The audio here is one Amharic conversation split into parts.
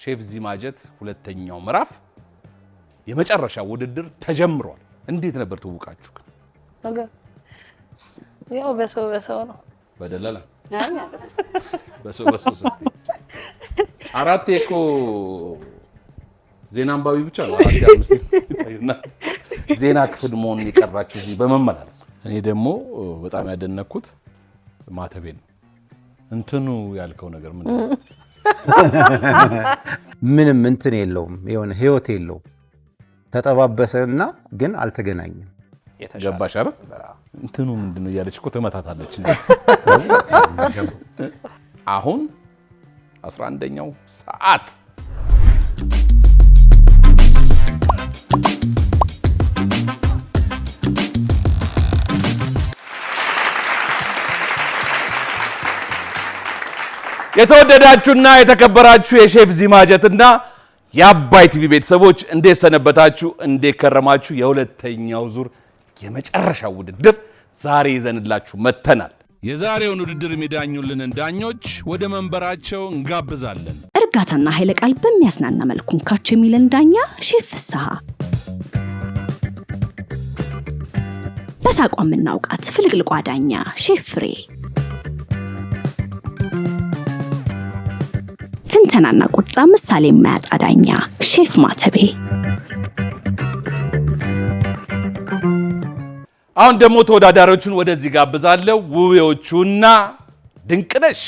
ሼፍ ዚማጀት ሁለተኛው ምዕራፍ የመጨረሻ ውድድር ተጀምሯል። እንዴት ነበር ትውቃችሁ? ያው በሰው ነው በደላላ በሰው አራት እኮ ዜና አንባቢ ብቻ ነው። አራት አምስት ይታይና ዜና ክፍል መሆን የቀራችሁ እዚህ በመመላለስ እኔ ደግሞ በጣም ያደነኩት ማተቤን እንትኑ ያልከው ነገር ምንም እንትን የለውም፣ የሆነ ህይወት የለውም። ተጠባበሰና ግን አልተገናኘም። ገባሽ አይደል? እንትኑ ምንድነው እያለች እኮ ተመታታለች። አሁን 11ኛው ሰዓት የተወደዳችሁና የተከበራችሁ የሼፍ ዚማጀትና የአባይ ቲቪ ቤተሰቦች እንዴት ሰነበታችሁ? እንዴት ከረማችሁ? የሁለተኛው ዙር የመጨረሻው ውድድር ዛሬ ይዘንላችሁ መተናል። የዛሬውን ውድድር የሚዳኙልንን ዳኞች ወደ መንበራቸው እንጋብዛለን። እርጋታና ኃይለ ቃል በሚያስናና መልኩ እንካቸው የሚለን ዳኛ ሼፍ ፍስሐ፣ በሳቋ የምናውቃት ፍልቅልቋ ዳኛ ሼፍ ፍሬ፣ ትንተናና ቁጣ ምሳሌ የማያጣ ዳኛ ሼፍ ማተቤ። አሁን ደግሞ ተወዳዳሪዎቹን ወደዚህ ጋብዛለሁ። ውቤዎቹና ድንቅነሽ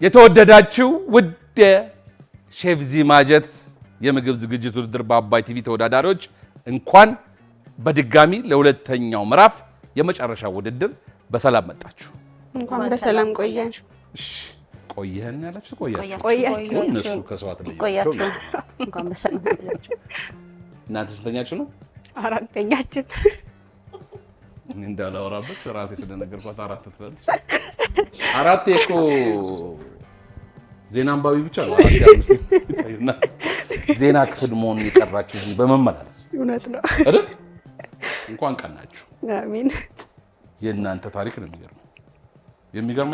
የተወደዳችሁ ውድ ሼፍ ዚማጀት የምግብ ዝግጅት ውድድር በአባይ ቲቪ ተወዳዳሪዎች እንኳን በድጋሚ ለሁለተኛው ምዕራፍ የመጨረሻ ውድድር በሰላም መጣችሁ። እንኳን በሰላም ቆያችሁ። እሺ ቆየን ያላችሁ ቆያችሁ። እነሱ ከሰዋት ላይ ቆያችሁ። እንኳን በሰላም ቆያችሁ። እናንተ ስንተኛችሁ ነው? አራተኛችን። እኔ እንዳላወራበት ራሴ ስለነገርኳት አራት ትላለች። አራት እኮ ዜና አንባቢ ብቻ ነው። አራት አምስት ይታይና ዜና ክፍል መሆን የቀራችሁ እዚህ በመመላለስ እውነት ነው አይደል? እንኳን ቀናችሁ። አሜን። የእናንተ ታሪክ ነው የሚገርመው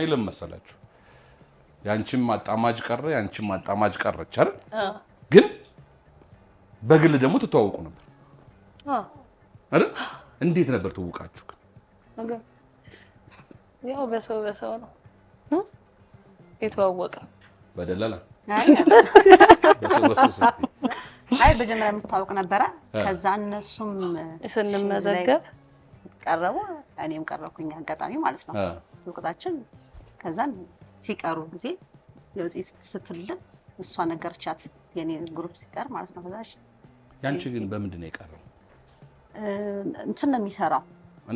ለምን መሰላችሁ? ያንቺም አጣማጅ ቀረ፣ ያንቺም አጣማጅ ቀረች አይደል? ግን በግል ደግሞ ትተዋወቁ ነበር አይደል? እንዴት ነበር ትውቃችሁ? ያው በሰው ነው የተዋወቀ በደላላ አይ በጀመራ የምታውቅ ነበረ። ከዛ እነሱም ስንመዘገብ ቀረቡ፣ እኔም ቀረኩኝ አጋጣሚ ማለት ነው ውቅታችን። ከዛን ሲቀሩ ጊዜ ለዚህ ስትልል እሷ ነገርቻት የኔ ግሩፕ ሲቀር ማለት ነው። ከዛሽ ያንቺ ግን በምንድን ነው የቀረው? እንትን ነው የሚሰራው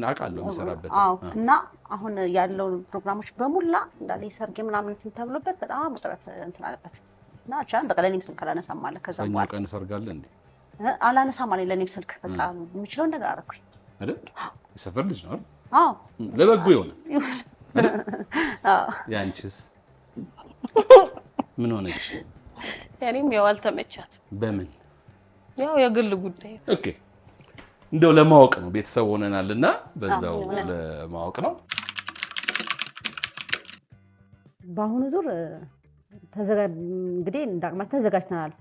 አውቃለሁ የሚሰራበት። አዎ። እና አሁን ያለው ፕሮግራሞች በሙላ እንዳለ ሰርግ ምናምን እንትን ተብሎበት በጣም ውጥረት እንትን አለበት እና አቻን በቃ ለኔም ስልክ አላነሳም ማለት ከዛ በኋላ ቀን ሰርጋለ እንዴ አላነሳም ማለት ለኔም ስልክ በቃ የሚችለው ነገር አደረኩኝ አይደል? የሰፈር ልጅ ነው አይደል? አዎ። ለበጎ ይሆነ። ያንቺስ ምን ሆነች? ያኔም ያው አልተመቻት። በምን? ያው የግል ጉዳይ። ኦኬ እንደው ለማወቅ ነው ቤተሰብ ሆነናልና በዛው ለማወቅ ነው። በአሁኑ ዙር እንግዲህ እንዳቅማችን ተዘጋጅተናል።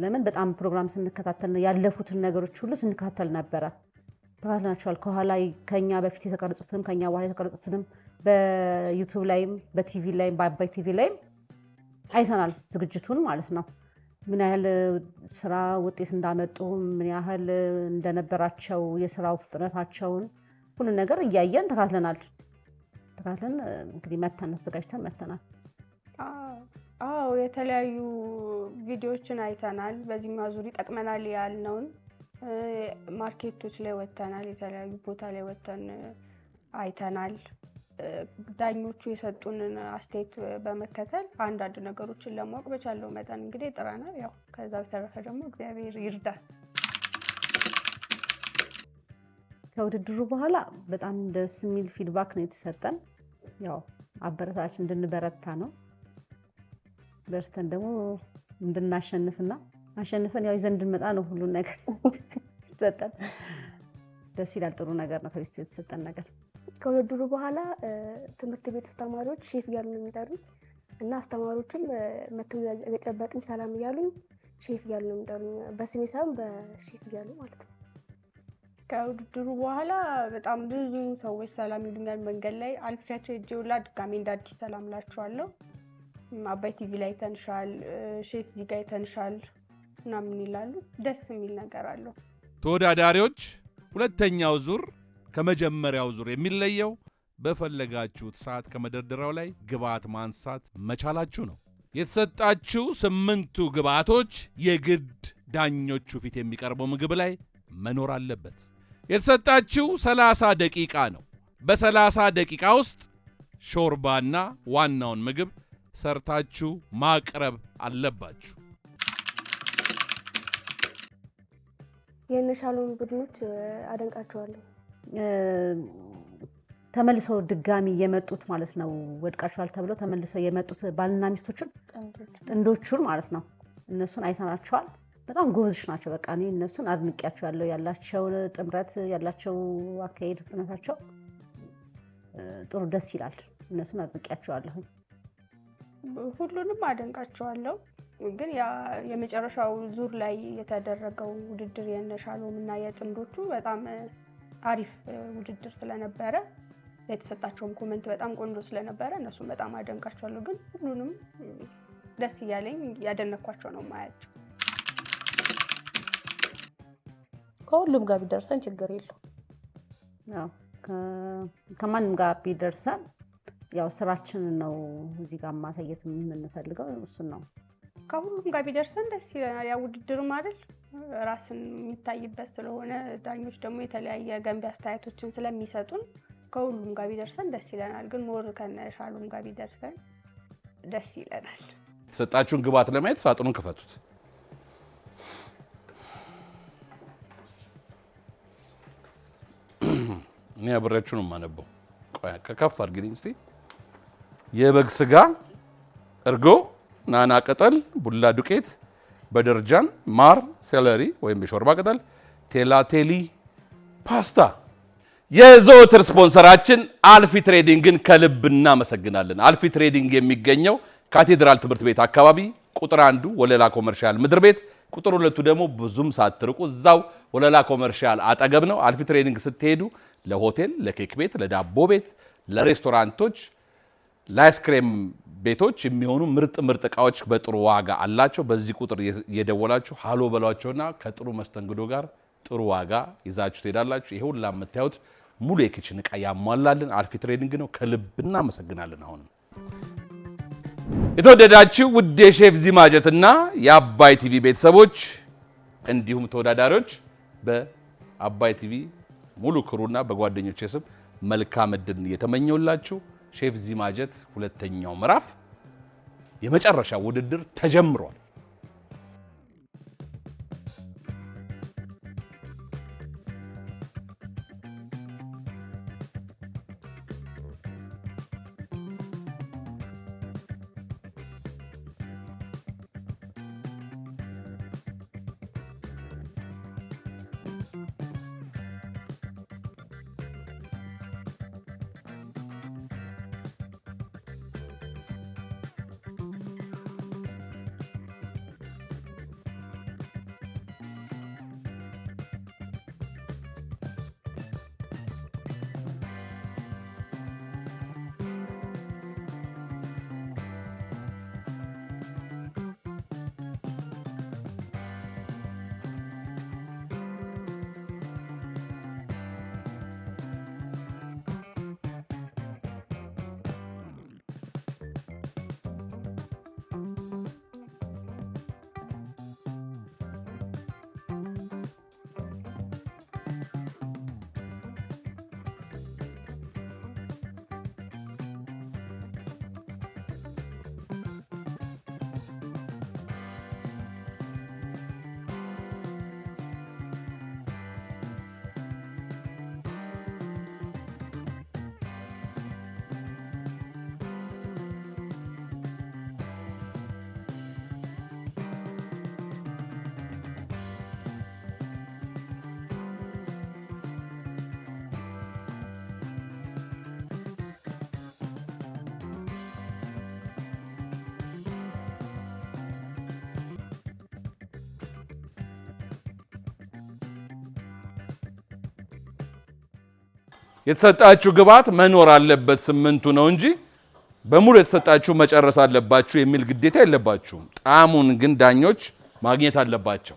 ለምን በጣም ፕሮግራም ስንከታተል ያለፉትን ነገሮች ሁሉ ስንከታተል ነበረ። ተከታትለናቸዋል። ከኋላ ከኛ በፊት የተቀረጹትንም ከኛ በኋላ የተቀረጹትንም በዩቲዩብ ላይም በቲቪ ላይም በአባይ ቲቪ ላይም አይተናል ዝግጅቱን ማለት ነው። ምን ያህል ስራ ውጤት እንዳመጡ ምን ያህል እንደነበራቸው የስራው ፍጥነታቸውን ሁሉ ነገር እያየን ተከታትለናል። ተከታትለን እንግዲህ ተዘጋጅተን መተናል። አዎ የተለያዩ ቪዲዮዎችን አይተናል። በዚህኛው ዙር ይጠቅመናል ያልነውን ማርኬቶች ላይ ወተናል። የተለያዩ ቦታ ላይ ወተን አይተናል። ዳኞቹ የሰጡንን አስተያየት በመከተል አንዳንድ ነገሮችን ለማወቅ በቻለው መጠን እንግዲህ ጥረናል። ያው ከዛ በተረፈ ደግሞ እግዚአብሔር ይርዳል። ከውድድሩ በኋላ በጣም ደስ የሚል ፊድባክ ነው የተሰጠን። ያው አበረታች እንድንበረታ ነው። በርተን ደግሞ እንድናሸንፍና አሸንፈን ያው ይዘን እንድንመጣ ነው ሁሉ ነገር የተሰጠን። ደስ ይላል። ጥሩ ነገር ነው ከቤተሰብ የተሰጠን ነገር። ከውድድሩ በኋላ ትምህርት ቤት ውስጥ ተማሪዎች ሼፍ እያሉ ነው የሚጠሩኝ እና አስተማሪዎችም መተው የጨበጡኝ ሰላም እያሉኝ ሼፍ እያሉ ነው የሚጠሩኝ። በስሜ ሳይሆን በሼፍ እያሉ ማለት ነው። ከውድድሩ በኋላ በጣም ብዙ ሰዎች ሰላም ይሉኛል መንገድ ላይ አልፌያቸው ሄጄ ሁላ ድጋሜ እንደ አዲስ ሰላም እላቸዋለሁ። አባይ ቲቪ ላይ ተንሻል፣ ሼፍ እዚህ ጋር ተንሻል ምናምን ይላሉ። ደስ የሚል ነገር አለው። ተወዳዳሪዎች ሁለተኛው ዙር ከመጀመሪያው ዙር የሚለየው በፈለጋችሁት ሰዓት ከመደርደሪያው ላይ ግብአት ማንሳት መቻላችሁ ነው። የተሰጣችሁ 8ቱ ግብአቶች የግድ ዳኞቹ ፊት የሚቀርበው ምግብ ላይ መኖር አለበት። የተሰጣችሁ 30 ደቂቃ ነው። በ30 ደቂቃ ውስጥ ሾርባና ዋናውን ምግብ ሰርታችሁ ማቅረብ አለባችሁ። የነሻሎም ቡድኖች አደንቃቸዋለሁ። ተመልሰው ድጋሚ የመጡት ማለት ነው ወድቃቸዋል ተብለው ተመልሰው የመጡት ባልና ሚስቶችን ጥንዶቹን ማለት ነው እነሱን አይተናቸዋል። በጣም ጎበዞች ናቸው። በቃ እኔ እነሱን አድንቄያቸዋለሁ። ያላቸው ጥምረት፣ ያላቸው አካሄድ፣ ፍጥነታቸው ጥሩ ደስ ይላል። እነሱን አድንቄያቸዋለሁ። ሁሉንም አደንቃቸዋለሁ። ግን የመጨረሻው ዙር ላይ የተደረገው ውድድር የነሻሎም እና የጥንዶቹ በጣም አሪፍ ውድድር ስለነበረ የተሰጣቸውም ኮሜንት በጣም ቆንጆ ስለነበረ እነሱን በጣም አደንቃቸዋለሁ። ግን ሁሉንም ደስ እያለኝ ያደነኳቸው ነው ማያቸው። ከሁሉም ጋር ቢደርሰን ችግር የለው። ያው ከማንም ጋር ቢደርሰን ያው ስራችንን ነው እዚህ ጋር ማሳየት የምንፈልገው እሱን ነው። ከሁሉም ጋር ቢደርሰን ደስ ይለናል። ያ ውድድርም አይደል ራስን የሚታይበት ስለሆነ ዳኞች ደግሞ የተለያየ ገንቢ አስተያየቶችን ስለሚሰጡን ከሁሉም ጋር ቢደርሰን ደስ ይለናል። ግን ሞር ከነሻሎም ጋር ቢደርሰን ደስ ይለናል። የተሰጣችሁን ግብአት ለማየት ሳጥኑን ክፈቱት። እኔ አብሬያችሁ ነው የማነበው። ቆይ ከከፍ አድርግልኝ እስቲ። የበግ ስጋ፣ እርጎ፣ ናና ቅጠል፣ ቡላ ዱቄት፣ በደርጃን፣ ማር፣ ሴለሪ ወይም የሾርባ ቅጠል፣ ቴላቴሊ ፓስታ። የዘወትር ስፖንሰራችን አልፊ ትሬዲንግን ከልብ እናመሰግናለን። አልፊ ትሬዲንግ የሚገኘው ካቴድራል ትምህርት ቤት አካባቢ ቁጥር 1 ወለላ ኮመርሻል ምድር ቤት፣ ቁጥር 2 ደግሞ ብዙም ሳትርቁ እዛው ወለላ ኮመርሻል አጠገብ ነው። አልፊ ትሬዲንግ ስትሄዱ ለሆቴል፣ ለኬክ ቤት፣ ለዳቦ ቤት፣ ለሬስቶራንቶች፣ ለአይስክሬም ቤቶች የሚሆኑ ምርጥ እቃዎች በጥሩ ዋጋ አላቸው። በዚህ ቁጥር እየደወላችሁ ሃሎ በሏቸውና ከጥሩ መስተንግዶ ጋር ጥሩ ዋጋ ይዛችሁ ትሄዳላችሁ። ይሄ ሁላ የምታዩት ሙሉ የኪችን እቃ ያሟላልን አልፊ ትሬዲንግ ነው። ከልብ እናመሰግናለን። አሁንም የተወደዳችሁ ውድ የሼፍ ዚማጀትና የአባይ ቲቪ ቤተሰቦች እንዲሁም ተወዳዳሪዎች በአባይ ቲቪ ሙሉ ክሩና በጓደኞቼ ስም መልካም ዕድል እየተመኘውላችሁ ሼፍ ዚማጀት ሁለተኛው ምዕራፍ የመጨረሻ ውድድር ተጀምሯል። የተሰጣችሁ ግብዓት መኖር አለበት 8ቱ ነው እንጂ በሙሉ የተሰጣችሁ መጨረስ አለባችሁ የሚል ግዴታ የለባችሁም። ጣዕሙን ግን ዳኞች ማግኘት አለባቸው።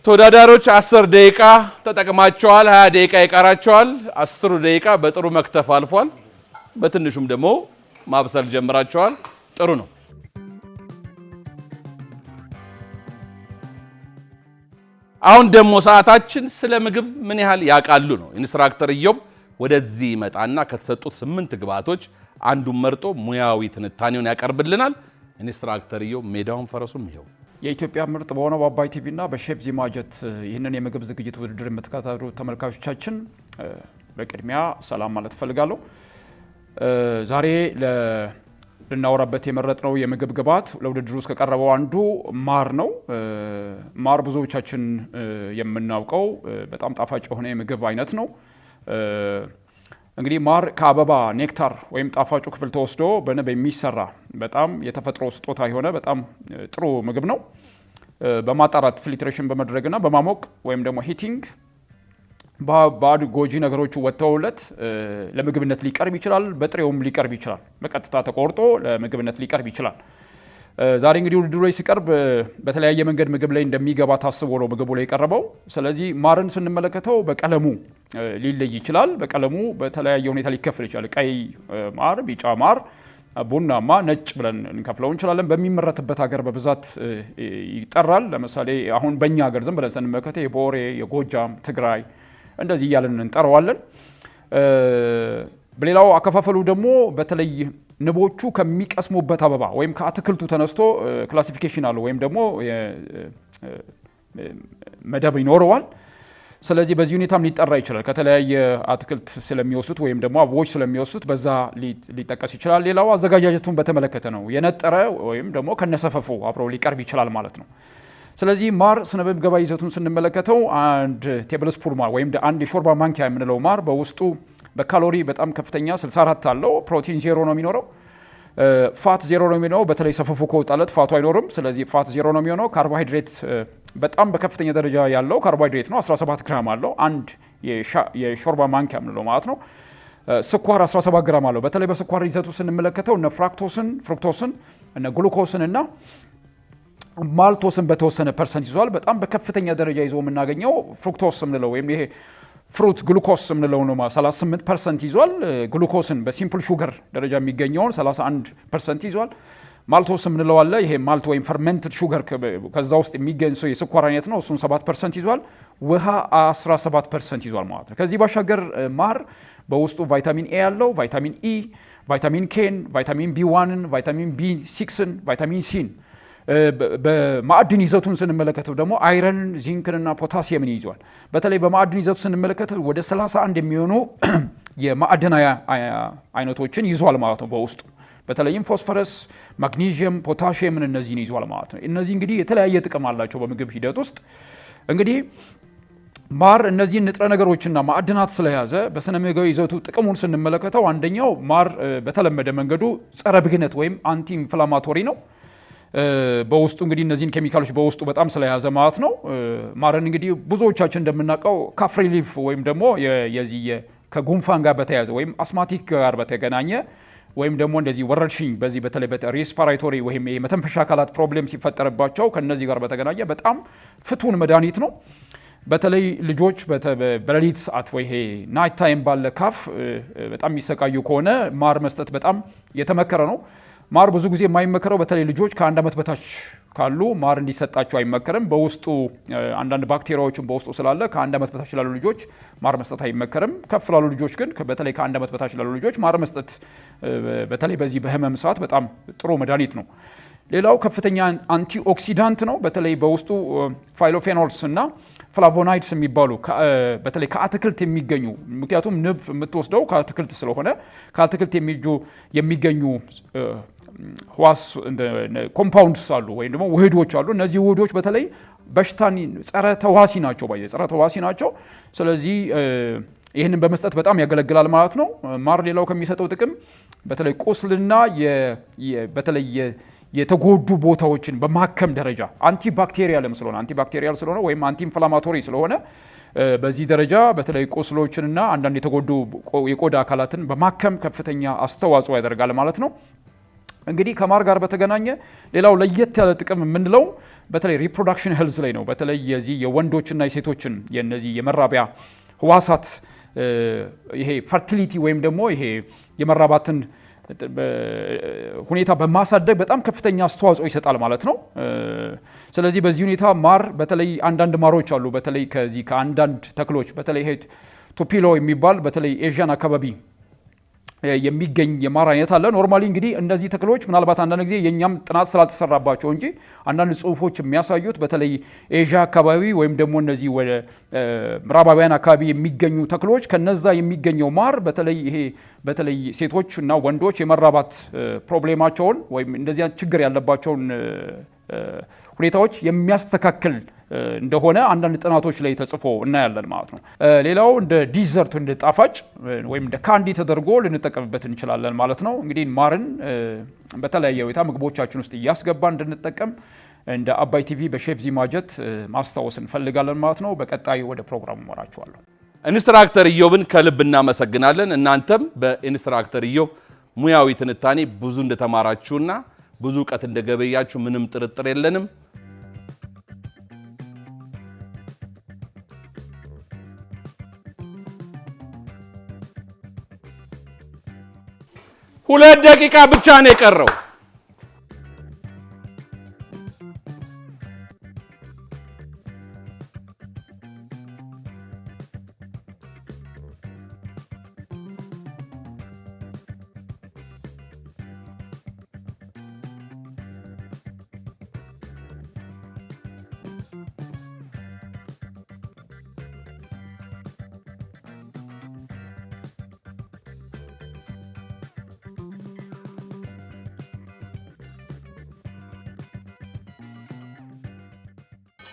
ተወዳዳሪዎች 10 ደቂቃ ተጠቅማቸዋል። 20 ደቂቃ ይቀራቸዋል። 10 ደቂቃ በጥሩ መክተፍ አልፏል። በትንሹም ደግሞ ማብሰል ጀምራቸዋል። ጥሩ ነው። አሁን ደግሞ ሰዓታችን ስለ ምግብ ምን ያህል ያውቃሉ ነው። ኢንስትራክተር ኢዮብ ወደዚህ ይመጣና ከተሰጡት 8 ግብዓቶች አንዱን መርጦ ሙያዊ ትንታኔውን ያቀርብልናል። ኢንስትራክተር ኢዮብ ሜዳውን ፈረሱም ይሄው። የኢትዮጵያ ምርጥ በሆነው በአባይ ቲቪ እና በሼፍ ዚማጀት ይህንን የምግብ ዝግጅት ውድድር የምትከታተሉ ተመልካቾቻችን በቅድሚያ ሰላም ማለት እፈልጋለሁ። ዛሬ ልናወራበት የመረጥነው የምግብ ግብዓት ለውድድሩ ውስጥ ከቀረበው አንዱ ማር ነው። ማር ብዙዎቻችን የምናውቀው በጣም ጣፋጭ የሆነ የምግብ አይነት ነው። እንግዲህ ማር ከአበባ ኔክታር ወይም ጣፋጩ ክፍል ተወስዶ በንብ የሚሰራ በጣም የተፈጥሮ ስጦታ የሆነ በጣም ጥሩ ምግብ ነው። በማጣራት ፊልትሬሽን በመድረግና በማሞቅ ወይም ደግሞ ሂቲንግ ባድ ጎጂ ነገሮቹ ወጥተውለት ለምግብነት ሊቀርብ ይችላል። በጥሬውም ሊቀርብ ይችላል። በቀጥታ ተቆርጦ ለምግብነት ሊቀርብ ይችላል። ዛሬ እንግዲህ ውድድሩ ላይ ሲቀርብ በተለያየ መንገድ ምግብ ላይ እንደሚገባ ታስቦ ነው ምግቡ ላይ የቀረበው። ስለዚህ ማርን ስንመለከተው በቀለሙ ሊለይ ይችላል። በቀለሙ በተለያየ ሁኔታ ሊከፍል ይችላል። ቀይ ማር፣ ቢጫ ማር፣ ቡናማ፣ ነጭ ብለን እንከፍለው እንችላለን። በሚመረትበት ሀገር በብዛት ይጠራል። ለምሳሌ አሁን በእኛ ሀገር ዝም ብለን ስንመለከተው የቦሬ፣ የጎጃም፣ ትግራይ እንደዚህ እያለን እንጠራዋለን። በሌላው አከፋፈሉ ደግሞ በተለይ ንቦቹ ከሚቀስሙበት አበባ ወይም ከአትክልቱ ተነስቶ ክላሲፊኬሽን አለው ወይም ደግሞ መደብ ይኖረዋል። ስለዚህ በዚህ ሁኔታም ሊጠራ ይችላል። ከተለያየ አትክልት ስለሚወስዱት ወይም ደግሞ አበቦች ስለሚወስዱት በዛ ሊጠቀስ ይችላል። ሌላው አዘጋጃጀቱን በተመለከተ ነው። የነጠረ ወይም ደግሞ ከነሰፈፉ አብረው ሊቀርብ ይችላል ማለት ነው። ስለዚህ ማር ስነ ምግብ ይዘቱን ስንመለከተው አንድ ቴብል ስፑን ማር ወይም አንድ የሾርባ ማንኪያ የምንለው ማር በውስጡ በካሎሪ በጣም ከፍተኛ 64 አለው። ፕሮቲን 0 ነው የሚኖረው። ፋት 0 ነው የሚኖረው። በተለይ ሰፈፉ ከወጣለት ፋቱ አይኖርም። ስለዚህ ፋት 0 ነው የሚሆነው። ካርቦሃይድሬት በጣም በከፍተኛ ደረጃ ያለው ካርቦሃይድሬት ነው። 17 ግራም አለው አንድ የሾርባ ማንኪያ የምንለው ማለት ነው። ስኳር 17 ግራም አለው። በተለይ በስኳር ይዘቱ ስንመለከተው እነ ፍሩክቶስን እነ ግሉኮስን እና ማልቶስን በተወሰነ ፐርሰንት ይዟል። በጣም በከፍተኛ ደረጃ ይዞ የምናገኘው ፍሩክቶስ የምንለው ወይም ይሄ ፍሩት ግሉኮስ የምንለው ነው 38% ይዟል። ግሉኮስን በሲምፕል ሹገር ደረጃ የሚገኘውን 31% ይዟል። ማልቶስ የምንለው አለ። ይሄ ማልት ወይም ፈርመንትድ ሹገር ከዛ ውስጥ የሚገኝ የስኳር አይነት ነው። እሱን 7% ይዟል። ውሃ 17% ይዟል ማለት ነው። ከዚህ ባሻገር ማር በውስጡ ቫይታሚን ኤ ያለው፣ ቫይታሚን ኢ፣ ቫይታሚን ኬን፣ ቫይታሚን ቢ1ን፣ ቫይታሚን ቢ6ን፣ ቫይታሚን ሲን በማዕድን ይዘቱን ስንመለከተው ደግሞ አይረን፣ ዚንክንና ፖታሲየምን ይዟል። በተለይ በማዕድን ይዘቱ ስንመለከተው ወደ 31 የሚሆኑ የማዕድን አይነቶችን ይዟል ማለት ነው በውስጡ። በተለይም ፎስፈረስ፣ ማግኒዥየም፣ ፖታሲየምን እነዚህን ይዟል ማለት ነው። እነዚህ እንግዲህ የተለያየ ጥቅም አላቸው በምግብ ሂደት ውስጥ። እንግዲህ ማር እነዚህን ንጥረ ነገሮችና ማዕድናት ስለያዘ በስነ ምግብ ይዘቱ ጥቅሙን ስንመለከተው አንደኛው ማር በተለመደ መንገዱ ጸረ ብግነት ወይም አንቲ ኢንፍላማቶሪ ነው። በውስጡ እንግዲህ እነዚህን ኬሚካሎች በውስጡ በጣም ስለያዘ ማለት ነው። ማርን እንግዲህ ብዙዎቻችን እንደምናውቀው ካፍ ሪሊፍ ወይም ደግሞ የዚህ ከጉንፋን ጋር በተያያዘ ወይም አስማቲክ ጋር በተገናኘ ወይም ደግሞ እንደዚህ ወረርሽኝ በዚህ በተለይ ሬስፓራቶሪ ወይም የመተንፈሻ አካላት ፕሮብሌም ሲፈጠርባቸው ከነዚህ ጋር በተገናኘ በጣም ፍቱን መድኃኒት ነው። በተለይ ልጆች በሌሊት ሰዓት ወይ ናይት ታይም ባለ ካፍ በጣም የሚሰቃዩ ከሆነ ማር መስጠት በጣም የተመከረ ነው። ማር ብዙ ጊዜ የማይመከረው በተለይ ልጆች ከ1 ዓመት በታች ካሉ ማር እንዲሰጣቸው አይመከርም። በውስጡ አንዳንድ ባክቴሪያዎችን በውስጡ ስላለ ከ1 ዓመት በታች ላሉ ልጆች ማር መስጠት አይመከርም። ከፍ ላሉ ልጆች ግን በተለይ ከ1 ዓመት በታች ላሉ ልጆች ማር መስጠት በተለይ በዚህ በህመም ሰዓት በጣም ጥሩ መድኃኒት ነው። ሌላው ከፍተኛ አንቲኦክሲዳንት ነው። በተለይ በውስጡ ፋይሎፌኖልስ እና ፍላቮናይድስ የሚባሉ በተለይ ከአትክልት የሚገኙ ምክንያቱም ንብ የምትወስደው ከአትክልት ስለሆነ ከአትክልት የሚገኙ ህዋስ ኮምፓውንድስ አሉ ወይም ደግሞ ውህዶች አሉ። እነዚህ ውህዶች በተለይ በሽታን ጸረ ተዋሲ ናቸው። ስለዚህ ይህንን በመስጠት በጣም ያገለግላል ማለት ነው። ማር ሌላው ከሚሰጠው ጥቅም በተለይ ቁስልና በተለይ የተጎዱ ቦታዎችን በማከም ደረጃ አንቲባክቴሪያልም ስለሆነ አንቲባክቴሪያል ስለሆነ ወይም አንቲ ኢንፍላማቶሪ ስለሆነ በዚህ ደረጃ በተለይ ቁስሎችንና አንዳንድ የተጎዱ የቆዳ አካላትን በማከም ከፍተኛ አስተዋጽኦ ያደርጋል ማለት ነው። እንግዲህ ከማር ጋር በተገናኘ ሌላው ለየት ያለ ጥቅም የምንለው በተለይ ሪፕሮዳክሽን ሄልዝ ላይ ነው። በተለይ የዚህ የወንዶችና የሴቶችን የነዚህ የመራቢያ ህዋሳት ይሄ ፈርቲሊቲ ወይም ደግሞ ይሄ የመራባትን ሁኔታ በማሳደግ በጣም ከፍተኛ አስተዋጽኦ ይሰጣል ማለት ነው። ስለዚህ በዚህ ሁኔታ ማር በተለይ አንዳንድ ማሮች አሉ በተለይ ከዚህ ከአንዳንድ ተክሎች በተለይ ይሄ ቱፒሎ የሚባል በተለይ ኤዥያን አካባቢ የሚገኝ የማር አይነት አለ። ኖርማሊ እንግዲህ እነዚህ ተክሎች ምናልባት አንዳንድ ጊዜ የኛም ጥናት ስላልተሰራባቸው እንጂ አንዳንድ ጽሁፎች የሚያሳዩት በተለይ ኤዥያ አካባቢ ወይም ደግሞ እነዚህ ወደ ምዕራባውያን አካባቢ የሚገኙ ተክሎች ከነዛ የሚገኘው ማር በተለይ ሴቶች እና ወንዶች የመራባት ፕሮብሌማቸውን ወይም እንደዚያ ችግር ያለባቸውን ሁኔታዎች የሚያስተካክል እንደሆነ አንዳንድ ጥናቶች ላይ ተጽፎ እናያለን ማለት ነው። ሌላው እንደ ዲዘርት እንደ ጣፋጭ ወይም እንደ ካንዲ ተደርጎ ልንጠቀምበት እንችላለን ማለት ነው። እንግዲህ ማርን በተለያየ ሁኔታ ምግቦቻችን ውስጥ እያስገባ እንድንጠቀም እንደ አባይ ቲቪ በሼፍ ዚማጀት ማስታወስ እንፈልጋለን ማለት ነው። በቀጣይ ወደ ፕሮግራሙ መራችኋለሁ። ኢንስትራክተር ኢዮብን ከልብ እናመሰግናለን። እናንተም በኢንስትራክተር ኢዮብ ሙያዊ ትንታኔ ብዙ እንደተማራችሁና ብዙ እውቀት እንደገበያችሁ ምንም ጥርጥር የለንም። ሁለት ደቂቃ ብቻ ነው የቀረው።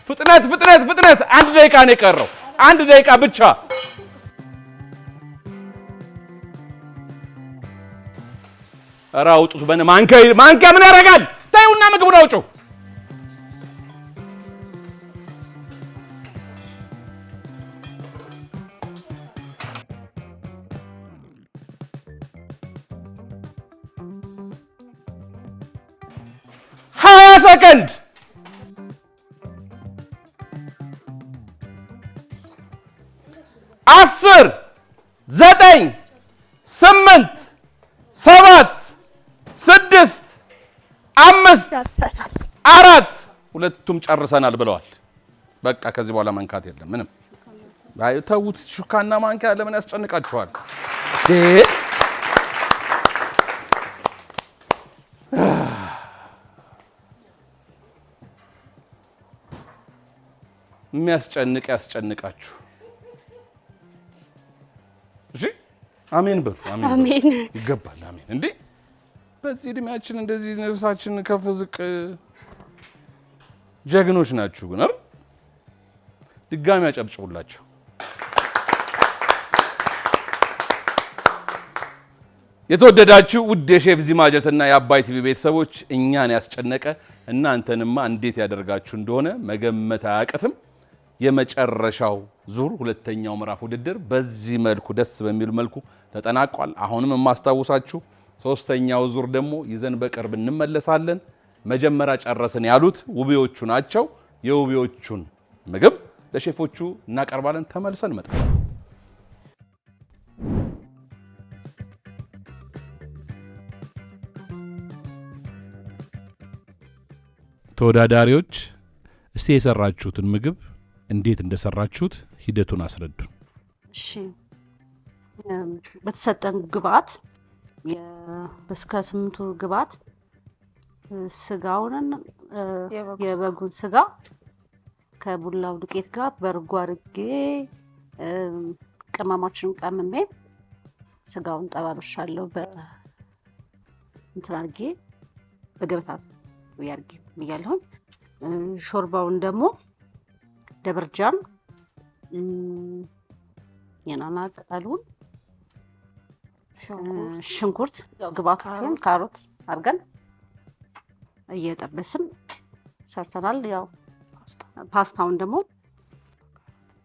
ፍጥነት! አንድ ደቂቃ ነው የቀረው። አንድ ደቂቃ ብቻ። ኧረ አውጡት! ማንኪያ ምን ያደርጋል? ታዩና ምግቡን አውጪው። ሰከንድ 10 9 8 7 6 5 4 ሁለቱም ጨርሰናል ብለዋል። በቃ ከዚህ በኋላ መንካት የለም ምንም። ተውት። ሹካና ማንኪያ ለምን ያስጨንቃችኋል? የሚያስጨንቅ ያስጨንቃችሁ። እሺ አሜን በሉ። አሜን ይገባል። አሜን። እንዴ በዚህ እድሜያችን እንደዚህ ነፍሳችን ከፍ ዝቅ ጀግኖች ናችሁ። ግን አይደል? ድጋሚ አጨብጭቡላቸው። የተወደዳችሁ ውድ የሼፍ ዚማጀትና የአባይ ቲቪ ቤተሰቦች እኛን ያስጨነቀ እናንተንማ እንዴት ያደርጋችሁ እንደሆነ መገመት አያቅትም። የመጨረሻው ዙር ሁለተኛው ምዕራፍ ውድድር በዚህ መልኩ ደስ በሚል መልኩ ተጠናቋል። አሁንም የማስታውሳችሁ ሶስተኛው ዙር ደግሞ ይዘን በቅርብ እንመለሳለን። መጀመሪያ ጨረስን ያሉት ውቢዎቹ ናቸው። የውቢዎቹን ምግብ ለሼፎቹ እናቀርባለን። ተመልሰን እንመጣለን። ተወዳዳሪዎች እስቲ የሰራችሁትን ምግብ እንዴት እንደሰራችሁት ሂደቱን አስረዱን። እሺ በተሰጠን ግብአት በስከ 8ቱ ግብአት ስጋውን የበጉን ስጋ ከቡላው ዱቄት ጋር በርጎ አድርጌ ቅመሞችን ቀምሜ ስጋውን ጠባብሻለሁ በእንትን አድርጌ በገበታ ያርጌ ብያለሁ። ሾርባውን ደግሞ ደብርጃን የናና ቅጠሉን ሽንኩርት ግብአቶቹን ካሮት አድርገን እየጠበስን ሰርተናል። ያው ፓስታውን ደግሞ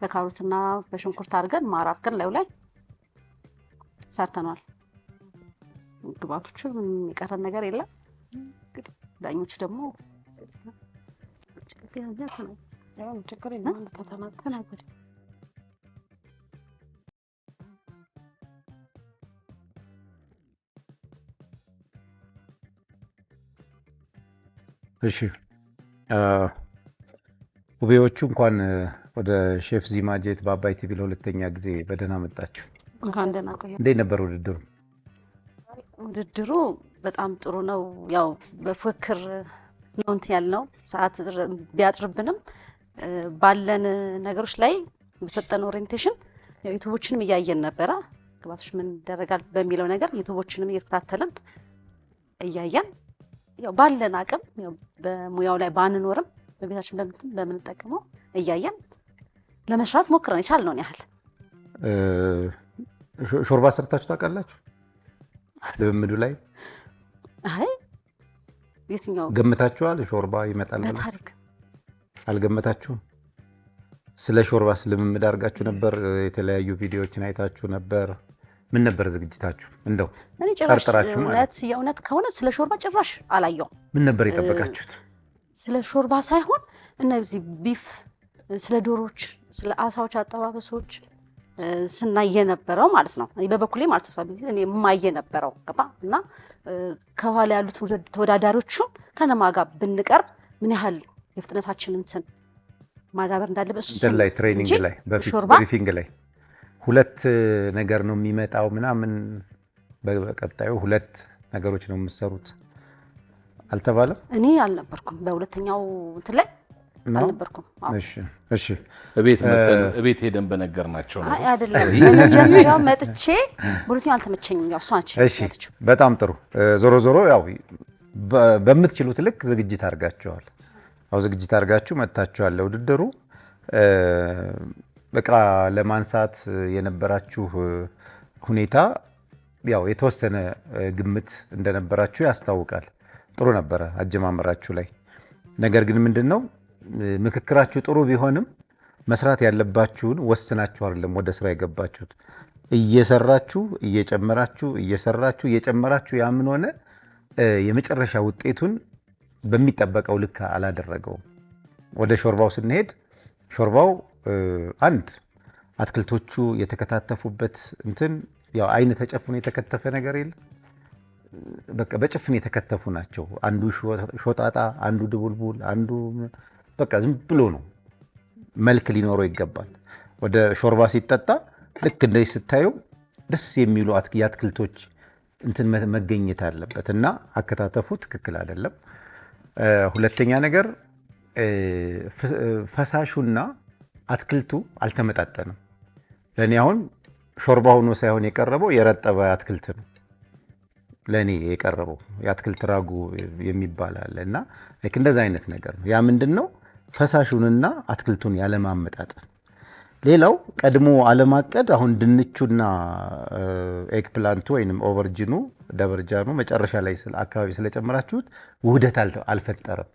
በካሮትና በሽንኩርት አድርገን ማር አድርገን ላይ ሰርተናል። ግባቶቹ ምንም የቀረን ነገር የለም። እንግዲህ ዳኞቹ ደግሞ እሺ ውቤዎቹ እንኳን ወደ ሼፍ ዚማ ጄት በአባይ ቲቪ ለሁለተኛ ጊዜ በደህና መጣችሁ። እንኳን ደህና ቆያችሁ። እንዴት ነበር ውድድሩ? ውድድሩ በጣም ጥሩ ነው። ያው በፉክክር ነው እንትን ያልነው ሰዓት ቢያጥርብንም ባለን ነገሮች ላይ በሰጠን ኦሪየንቴሽን ዩቲዩቦችንም እያየን ነበረ። ግባቶች ምን ይደረጋል በሚለው ነገር ዩቲዩቦችንም እየተከታተልን እያየን ያው ባለን አቅም ያው በሙያው ላይ ባንኖርም በቤታችን በምንጠቀመው እያየን ለመስራት ሞክረን የቻልነውን ያህል። ሾርባ ሰርታችሁ ታውቃላችሁ? ልምምዱ ላይ አይ የትኛው ገምታችኋል? ሾርባ ይመጣል በታሪክ አልገመታችሁም? ስለ ሾርባስ ልምምድ አድርጋችሁ ነበር? የተለያዩ ቪዲዮዎችን አይታችሁ ነበር? ምን ነበር ዝግጅታችሁ? እንደው እኔ ጭራሽ የእውነት ከሆነ ስለ ሾርባ ጭራሽ አላየው። ምን ነበር የጠበቃችሁት? ስለ ሾርባ ሳይሆን እነዚህ ቢፍ፣ ስለ ዶሮች፣ ስለ አሳዎች አጠባበሶች ስናየ ነበረው ማለት ነው። በበኩሌ ማለት ነው እኔ ማየ ነበረው ገባ እና ከኋላ ያሉት ተወዳዳሪዎቹን ከነማጋ ብንቀርብ ምን ያህል የፍጥነታችንን እንትን ማዳበር እንዳለበት እሱ ላይ ትሬኒንግ ላይ በብሪፊንግ ላይ ሁለት ነገር ነው የሚመጣው ምናምን በቀጣዩ ሁለት ነገሮች ነው የምትሰሩት አልተባለም? እኔ አልነበርኩም በሁለተኛው እንትን ላይ አልነበርኩም። እሺ እቤት ሄደን በነገርናቸው ነው። አይ አይደለም መጀመሪያው መጥቼ ሁለተኛው አልተመቸኝም። ያው እሷች እሺ በጣም ጥሩ። ዞሮ ዞሮ ያው በምትችሉት ልክ ዝግጅት አድርጋችኋል። ያው ዝግጅት አድርጋችሁ መጥታችኋል ለውድድሩ። በቃ ለማንሳት የነበራችሁ ሁኔታ ያው የተወሰነ ግምት እንደነበራችሁ ያስታውቃል። ጥሩ ነበረ አጀማመራችሁ ላይ። ነገር ግን ምንድነው ምክክራችሁ ጥሩ ቢሆንም መስራት ያለባችሁን ወስናችሁ አይደለም ወደ ስራ የገባችሁት። እየሰራችሁ እየጨመራችሁ እየሰራችሁ እየጨመራችሁ ያምን ሆነ የመጨረሻ ውጤቱን በሚጠበቀው ልክ አላደረገውም። ወደ ሾርባው ስንሄድ ሾርባው አንድ አትክልቶቹ የተከታተፉበት እንትን ያው አይን ተጨፍኖ የተከተፈ ነገር የለም። በቃ በጭፍን የተከተፉ ናቸው። አንዱ ሾጣጣ፣ አንዱ ድቡልቡል፣ አንዱ በቃ ዝም ብሎ ነው። መልክ ሊኖረው ይገባል። ወደ ሾርባ ሲጠጣ ልክ እንደዚህ ስታዩ ደስ የሚሉ የአትክልቶች እንትን መገኘት አለበት እና አከታተፉ ትክክል አይደለም። ሁለተኛ ነገር ፈሳሹና አትክልቱ አልተመጣጠንም። ለእኔ አሁን ሾርባ ሆኖ ሳይሆን የቀረበው የረጠበ አትክልት ነው ለእኔ የቀረበው። የአትክልት ራጉ የሚባል አለ እና እንደዛ አይነት ነገር ነው። ያ ምንድን ነው ፈሳሹንና አትክልቱን ያለማመጣጠን። ሌላው ቀድሞ አለማቀድ። አሁን ድንቹና ኤግፕላንቱ ወይም ኦቨርጂኑ ደበርጃኑ መጨረሻ ላይ አካባቢ ስለጨመራችሁት ውህደት አልፈጠረም፣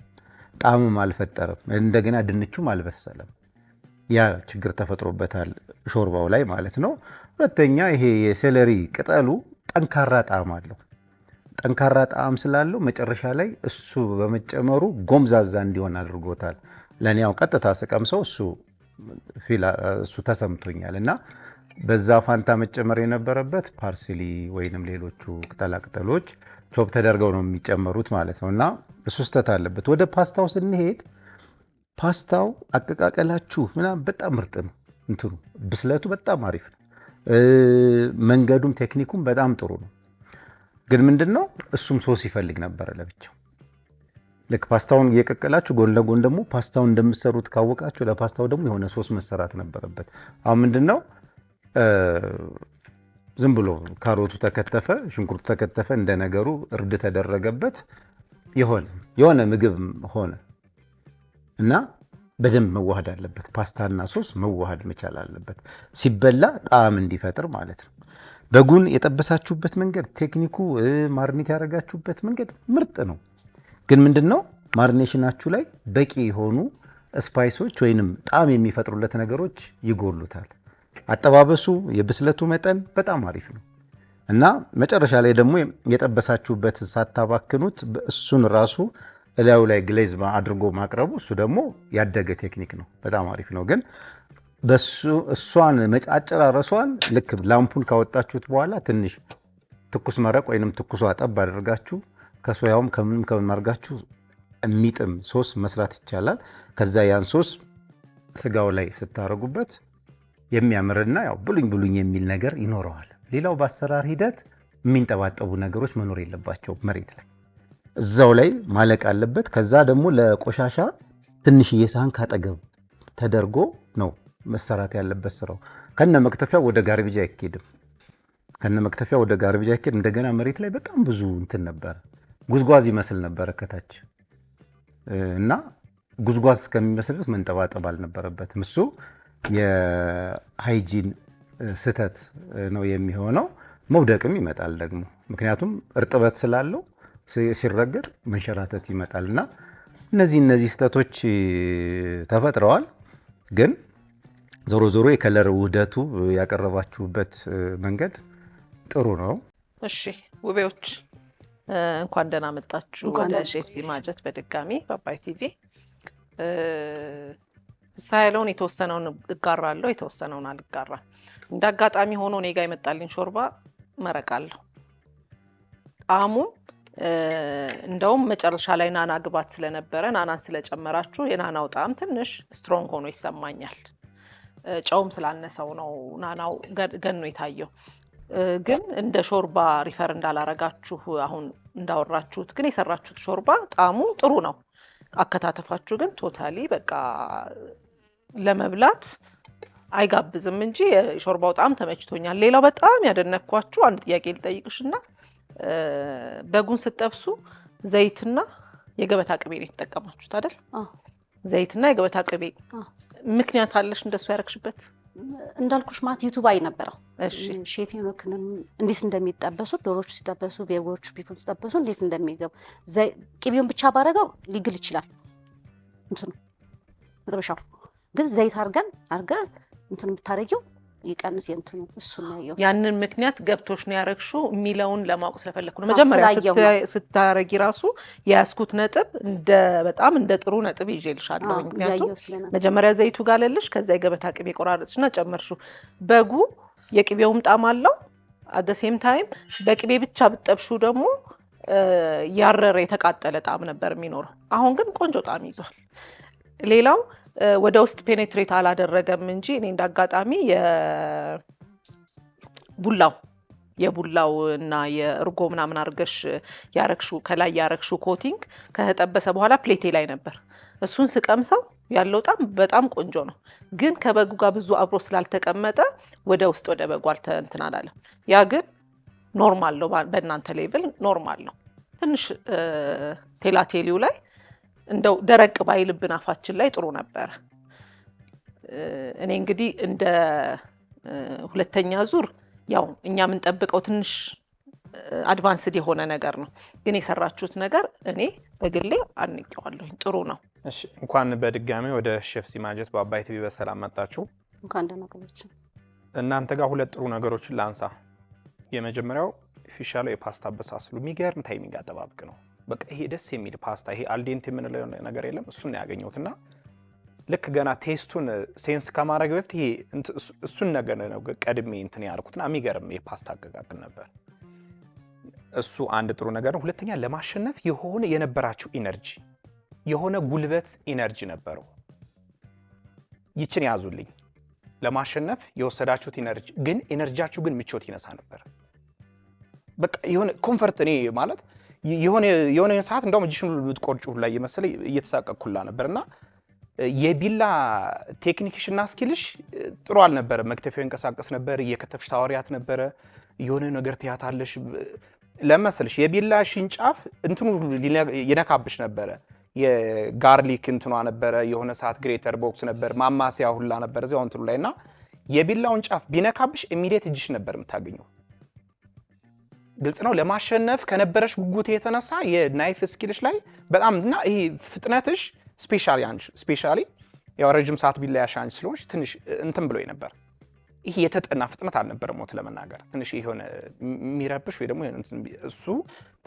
ጣዕምም አልፈጠረም። እንደገና ድንቹም አልበሰለም። ያ ችግር ተፈጥሮበታል ሾርባው ላይ ማለት ነው። ሁለተኛ ይሄ የሴለሪ ቅጠሉ ጠንካራ ጣዕም አለው። ጠንካራ ጣዕም ስላለው መጨረሻ ላይ እሱ በመጨመሩ ጎምዛዛ እንዲሆን አድርጎታል። ለእኔ ያው ቀጥታ ስቀምሰው እሱ ተሰምቶኛል እና በዛ ፋንታ መጨመር የነበረበት ፓርስሊ ወይንም ሌሎቹ ቅጠላቅጠሎች ቾፕ ተደርገው ነው የሚጨመሩት ማለት ነው እና እሱ ስህተት አለበት። ወደ ፓስታው ስንሄድ ፓስታው አቀቃቀላችሁ ምናምን በጣም ምርጥ ነው። እንትኑ ብስለቱ በጣም አሪፍ ነው። መንገዱም ቴክኒኩም በጣም ጥሩ ነው። ግን ምንድነው እሱም ሶስ ይፈልግ ነበር ለብቻው። ልክ ፓስታውን እየቀቀላችሁ ጎን ለጎን ደግሞ ፓስታውን እንደምትሰሩት ካወቃችሁ ለፓስታው ደግሞ የሆነ ሶስ መሰራት ነበረበት። አሁን ምንድነው ዝም ብሎ ካሮቱ ተከተፈ፣ ሽንኩርቱ ተከተፈ፣ እንደነገሩ እርድ ተደረገበት የሆነ ምግብ ሆነ እና በደንብ መዋሃድ አለበት። ፓስታና ሶስ መዋሃድ መቻል አለበት ሲበላ ጣዕም እንዲፈጥር ማለት ነው። በጉን የጠበሳችሁበት መንገድ ቴክኒኩ ማርኔት ያደረጋችሁበት መንገድ ምርጥ ነው። ግን ምንድነው ማሪኔሽናችሁ ላይ በቂ የሆኑ ስፓይሶች ወይንም ጣዕም የሚፈጥሩለት ነገሮች ይጎሉታል። አጠባበሱ የብስለቱ መጠን በጣም አሪፍ ነው እና መጨረሻ ላይ ደግሞ የጠበሳችሁበት ሳታባክኑት እሱን ራሱ እላዩ ላይ ግሌዝ አድርጎ ማቅረቡ እሱ ደግሞ ያደገ ቴክኒክ ነው። በጣም አሪፍ ነው። ግን እሷን አጨራረሷን ልክ ላምፑን ካወጣችሁት በኋላ ትንሽ ትኩስ መረቅ ወይንም ትኩሷ ጠብ አድርጋችሁ ከሶያውም ከምንም አድርጋችሁ የሚጥም ሶስ መስራት ይቻላል። ከዛ ያን ሶስ ስጋው ላይ ስታረጉበት የሚያምርና ያው ብሉኝ የሚል ነገር ይኖረዋል። ሌላው በአሰራር ሂደት የሚንጠባጠቡ ነገሮች መኖር የለባቸው መሬት ላይ እዛው ላይ ማለቅ አለበት። ከዛ ደግሞ ለቆሻሻ ትንሽዬ ሳህን ካጠገብ ተደርጎ ነው መሰራት ያለበት ስራው። ከነ መክተፊያ ወደ ጋርቤጅ አይኬድም። እንደገና መሬት ላይ በጣም ብዙ እንትን ነበር፣ ጉዝጓዝ ይመስል ነበር ከታች እና ጉዝጓዝ እስከሚመስል ድረስ መንጠባጠብ አልነበረበትም። እሱ የሃይጂን ስህተት ነው የሚሆነው። መውደቅም ይመጣል ደግሞ ምክንያቱም እርጥበት ስላለው ሲረገጥ መንሸራተት ይመጣል እና እነዚህ ስህተቶች ተፈጥረዋል። ግን ዞሮ የከለር ውህደቱ ያቀረባችሁበት መንገድ ጥሩ ነው። እሺ ውቤዎች እንኳን ደህና መጣችሁ ወደ ሼፍ ሲማጀት በድጋሚ በአባይ ቲቪ። ሳይለውን የተወሰነውን እጋራለሁ፣ የተወሰነውን አልጋራም። እንደ አጋጣሚ ሆኖ እኔ ጋር የመጣልኝ ሾርባ መረቃለሁ። ጣዕሙን እንደውም መጨረሻ ላይ ናና ግባት ስለነበረ ናናን ስለጨመራችሁ የናናው ጣዕም ትንሽ ስትሮንግ ሆኖ ይሰማኛል። ጨውም ስላነሰው ነው ናናው ገኖ የታየው። ግን እንደ ሾርባ ሪፈር እንዳላረጋችሁ አሁን እንዳወራችሁት ግን የሰራችሁት ሾርባ ጣዕሙ ጥሩ ነው። አከታተፋችሁ ግን ቶታሊ በቃ ለመብላት አይጋብዝም እንጂ የሾርባው ጣዕም ተመችቶኛል። ሌላው በጣም ያደነኳችሁ አንድ ጥያቄ ልጠይቅሽና በጉን ስትጠብሱ ዘይትና የገበታ ቅቤ ነው የተጠቀማችሁት አይደል? ዘይትና የገበታ ቅቤ ምክንያት አለሽ እንደሱ ያረክሽበት? እንዳልኩሽ ማለት ዩቲዩብ አይ ነበረ። ሼፍ ሄኖክንም እንዴት እንደሚጠበሱ ዶሮቹ ሲጠበሱ፣ ቤጎቹ ቢፉን ሲጠበሱ እንዴት እንደሚገቡ ቅቤውን ብቻ ባረገው ሊግል ይችላል እንትኑ መጥበሻው። ግን ዘይት አርገን እንትኑ ብታረጊው ይቀንስ የእንትኑ እሱ ነው ያየው። ያንን ምክንያት ገብቶሽ ነው ያረክሽው የሚለውን ለማወቅ ስለፈለኩ ነው። መጀመሪያ ስታረጊ ራሱ የያዝኩት ነጥብ በጣም እንደ ጥሩ ነጥብ ይዤልሻለሁ። ምክንያቱም መጀመሪያ ዘይቱ ጋለልሽ፣ ከዛ የገበታ ቅቤ ቆራረጥሽና ጨመርሽው። በጉ የቅቤውም ጣዕም አለው። አት ዘ ሴም ታይም በቅቤ ብቻ ብትጠብሹ ደግሞ ያረረ የተቃጠለ ጣዕም ነበር የሚኖረው። አሁን ግን ቆንጆ ጣዕም ይዟል። ሌላው ወደ ውስጥ ፔኔትሬት አላደረገም እንጂ እኔ እንዳጋጣሚ የቡላው እና የእርጎ ምናምን አርገሽ ያረክሹ ከላይ ያረክሹ ኮቲንግ ከተጠበሰ በኋላ ፕሌቴ ላይ ነበር። እሱን ስቀምሰው ያለው ጣዕም በጣም ቆንጆ ነው። ግን ከበጉ ጋር ብዙ አብሮ ስላልተቀመጠ ወደ ውስጥ ወደ በጉ እንትን አላለም። ያ ግን ኖርማል ነው፣ በእናንተ ሌቭል ኖርማል ነው። ትንሽ ቴላቴሊው ላይ እንደው ደረቅ ባይልብን አፋችን ላይ ጥሩ ነበር። እኔ እንግዲህ እንደ ሁለተኛ ዙር ያው እኛ የምንጠብቀው ትንሽ አድቫንስድ የሆነ ነገር ነው። ግን የሰራችሁት ነገር እኔ በግሌ አድንቄዋለሁኝ፣ ጥሩ ነው። እሺ እንኳን በድጋሚ ወደ ሼፍ ሲማጀት በአባይ ቲቪ በሰላም መጣችሁ። እንኳን ደህና ቆያችሁ። እናንተ ጋር ሁለት ጥሩ ነገሮችን ላንሳ። የመጀመሪያው ፊሻሎ የፓስታ አበሳሰሉ የሚገርም ታይሚንግ አጠባበቅ ነው። በቃ ይሄ ደስ የሚል ፓስታ ይሄ አልዴንት የምንለው ነገር የለም፣ እሱን ነው ያገኘሁትና ልክ ገና ቴስቱን ሴንስ ከማድረግ በፊት ይሄ እሱን ነገር ነው ቀድሜ እንትን ያልኩትና የሚገርም የፓስታ አቀቃቀል ነበር። እሱ አንድ ጥሩ ነገር ነው። ሁለተኛ ለማሸነፍ የሆነ የነበራችሁ ኢነርጂ የሆነ ጉልበት ኢነርጂ ነበረው። ይችን ያዙልኝ። ለማሸነፍ የወሰዳችሁት ኢነርጂ ግን ኢነርጂያችሁ ግን ምቾት ይነሳ ነበር። በቃ የሆነ ኮምፈርት እኔ ማለት የሆነ ሰዓት እንደውም እጅሽን ልትቆርጩ ላይ የመሰለ እየተሳቀቅኩላ ነበርና የቢላ ቴክኒክሽና ስኪልሽ ጥሩ አልነበረ። መክተፊያው እንቀሳቀስ ነበር፣ እየከተፍሽ ታወሪያት ነበረ፣ የሆነ ነገር ትያታለሽ ለመሰልሽ የቢላ ሽንጫፍ እንትኑ ይነካብሽ ነበረ። የጋርሊክ እንትኗ ነበረ፣ የሆነ ሰዓት ግሬተር ቦክስ ነበር፣ ማማሲያ ሁላ ነበር እዚያው እንትኑ ላይና የቢላውን ጫፍ ቢነካብሽ ኢሚዲየት እጅሽ ነበር የምታገኘው። ግልጽ ነው ለማሸነፍ ከነበረሽ ጉጉት የተነሳ የናይፍ ስኪልሽ ላይ በጣም እና ይሄ ፍጥነትሽ ስፔሻሊ ያው ረጅም ሰዓት ቢላያሽ አንቺ ስለሆንሽ ትንሽ እንትን ብሎኝ ነበር። ይሄ የተጠና ፍጥነት አልነበረም ሞት ለመናገር ትንሽ የሆነ የሚረብሽ ወይ ደግሞ እሱ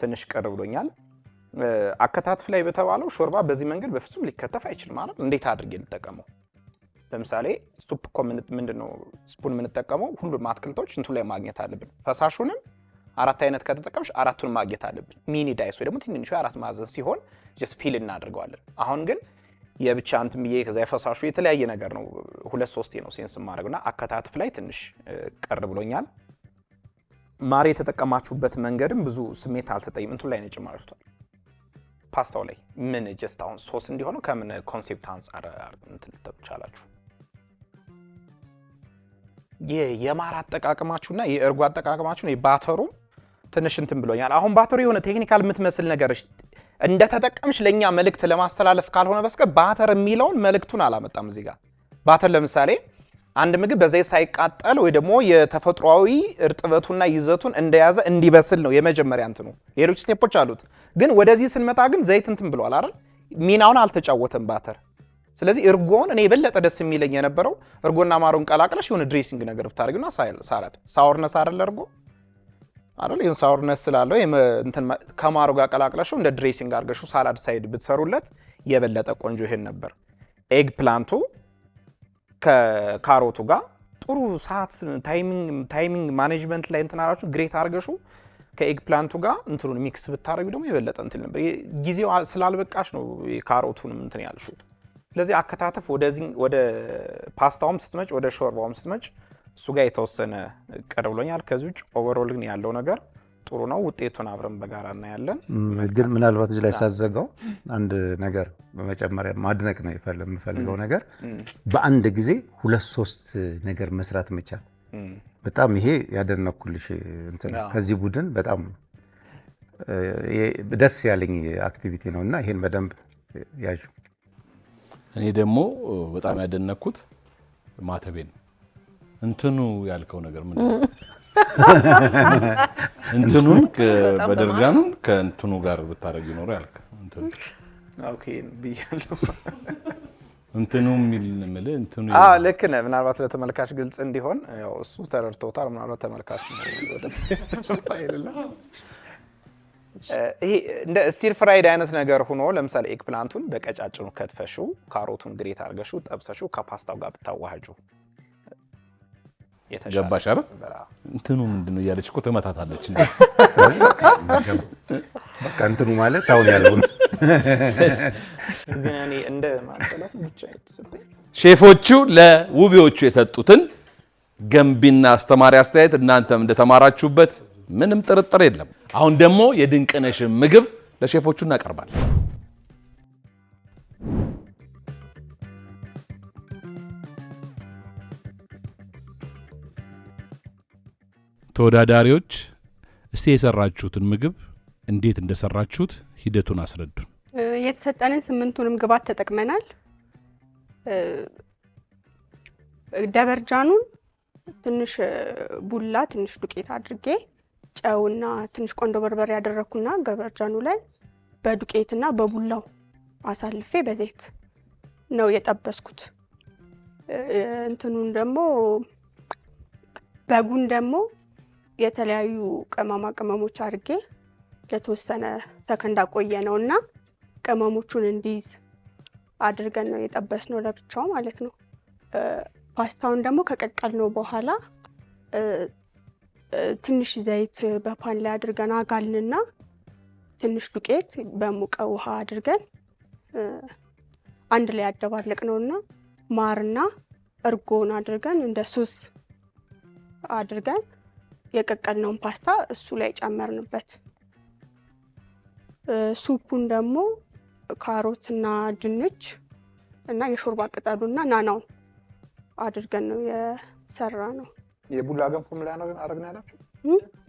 ትንሽ ቅር ብሎኛል። አከታትፍ ላይ በተባለው ሾርባ በዚህ መንገድ በፍጹም ሊከተፍ አይችልም ማለት እንዴት አድርጌ ልጠቀመው? ለምሳሌ ስቱፕ እኮ ምንድነው ስፑን የምንጠቀመው ሁሉም አትክልቶች እንትን ላይ ማግኘት አለብን። ፈሳሹንም 4 አይነት ከተጠቀምሽ 4ቱን ማግኘት አለብን። ሚኒ ዳይስ ወይ ደግሞ ትንንሹ 4 ማዕዘን ሲሆን ጀስት ፊል እናደርገዋለን። አሁን ግን የብቻ እንትን ብዬ ከዛ የፈሳሹ የተለያየ ነገር ነው 2-3 ነው ሴንስ ማድረግና አከታትፍ ላይ ትንሽ ቀር ብሎኛል። ማር የተጠቀማችሁበት መንገድም ብዙ ስሜት አልሰጠኝም። እንትን ላይ ነው ጨማራችሁታል ፓስታው ላይ ምን ጀስት አሁን ሶስ እንዲሆነው ከምን ኮንሴፕት አንፃር እንትን ልትቻላችሁ? የማር አጠቃቀማችሁና የእርጎ አጠቃቀማችሁና የባተሩ ትንሽ እንትን ብሎኛል። አሁን ባተሩ የሆነ ቴክኒካል የምትመስል ነገር እንደተጠቀምሽ ለኛ መልእክት ለማስተላለፍ ካልሆነ በስከ ባተር የሚለውን መልእክቱን አላመጣም እዚህ ጋር። ባተር ለምሳሌ አንድ ምግብ በዘይት ሳይቃጠል ወይ ደግሞ የተፈጥሯዊ እርጥበቱና ይዘቱን እንደያዘ እንዲበስል ነው የመጀመሪያ እንትኑ። ሌሎች ስቴፖች አሉት። ግን ወደዚህ ስንመጣ ግን ዘይት እንትን ብሏል አይደል? ሚናውን አልተጫወተም ባተር። ስለዚህ እርጎን እኔ የበለጠ ደስ የሚለኝ የነበረው እርጎና ማሩን ቀላቅለሽ የሆነ ድሬሲንግ ነገር ብታደርጊና ሳላድ ሳወርነስ አይደል እርጎ አይደል? ይሄን ሳወርነስ ስላለው እንትን ከማሩ ጋር ቀላቅለሽው እንደ ድሬሲንግ አድርገሽው ሳላድ ሳይድ ብትሰሩለት የበለጠ ቆንጆ ይሄን ነበር። ኤግ ፕላንቱ ከካሮቱ ጋር ጥሩ ሰዓት ታይሚንግ ማኔጅመንት ላይ እንትን አራችሁ ግሬት አድርገሽው ከኤግ ፕላንቱ ጋር እንትኑን ሚክስ ብታረጊው ደግሞ የበለጠ እንትን ነበር። ጊዜው ስላልበቃሽ ነው ካሮቱንም እንትን ያልሽው። ስለዚህ አከታተፍ ወደ ፓስታውም ስትመጭ ወደ ሾርባውም ስትመጭ እሱ ጋር የተወሰነ ቅር ብሎኛል። ከዚህ ውጭ ኦቨርኦል ግን ያለው ነገር ጥሩ ነው። ውጤቱን አብረን በጋራ እናያለን። ግን ምናልባት እዚህ ላይ ሳዘጋው አንድ ነገር በመጨመሪያ ማድነቅ ነው የምፈልገው ነገር በአንድ ጊዜ 2-3 ነገር መስራት መቻል በጣም ይሄ ያደነኩልሽ እንትን ከዚህ ቡድን በጣም ደስ ያለኝ አክቲቪቲ ነውና ይሄን በደንብ ያዡ። እኔ ደግሞ በጣም ያደነኩት ማተቤን እንትኑ ያልከው ነገር ምንድነው? እንትኑን በደረጃኑ ከእንትኑ ጋር ብታረግ ይኖር ያልከ እንትኑ ኦኬ ብያለሁ። እንትኑ የሚል እንትኑ ልክ ነህ። ምናልባት ለተመልካች ግልጽ እንዲሆን ያው እሱ ተረድቶታል። ምናልባት ተመልካች ነው ይሄ እንደ ስቲር ፍራይድ አይነት ነገር ሆኖ ለምሳሌ ኤግ ፕላንቱን በቀጫጭኑ ከትፈሽው ካሮቱን ግሬት አድርገሽው ጠብሰሽው ከፓስታው ጋር ብታዋህጁ ገባሽ አይደል? እንትኑ ምንድነው እያለች እኮ ተመታታለች። በቃ እንትኑ ማለት አሁን ያለው ግን እኔ እንደ ማንጠላት ብቻ የተሰጠኝ ሼፎቹ ለውቢዎቹ የሰጡትን ገንቢና አስተማሪ አስተያየት እናንተም እንደተማራችሁበት ምንም ጥርጥር የለም። አሁን ደግሞ የድንቅነሽ ምግብ ለሼፎቹ እናቀርባለን። ተወዳዳሪዎች እስቲ የሰራችሁትን ምግብ እንዴት እንደሰራችሁት ሂደቱን አስረዱን። የተሰጠንን 8ቱንም ግብአት ተጠቅመናል። ደበርጃኑን ትንሽ ቡላ ትንሽ ዱቄት አድርጌ ጨውና ትንሽ ቆንጆ በርበሬ ያደረኩና ደበርጃኑ ላይ በዱቄትና በቡላው አሳልፌ በዘይት ነው የጠበስኩት። እንትኑን ደግሞ በጉን ደግሞ የተለያዩ ቅመማ ቅመሞች አድርጌ ለተወሰነ ሰከንድ አቆየ ነውና ቅመሞቹን እንዲይዝ አድርገን ነው የጠበስነው ለብቻው ማለት ነው። ፓስታውን ደግሞ ከቀቀልነው በኋላ ትንሽ ዘይት በፓን ላይ አድርገን አጋልንና ትንሽ ዱቄት በሙቀ ውሃ አድርገን አንድ ላይ ያደባለቅነውና ማርና እርጎን አድርገን እንደ ሶስ አድርገን የቀቀልነውን ፓስታ እሱ ላይ ጨመርንበት። ሱፑን ደግሞ ካሮትና ድንች እና የሾርባ ቅጠሉና ናናውን አድርገን ነው የሰራ ነው። የቡላ ገንፎ ምን ላይ አረግና ያላችሁ?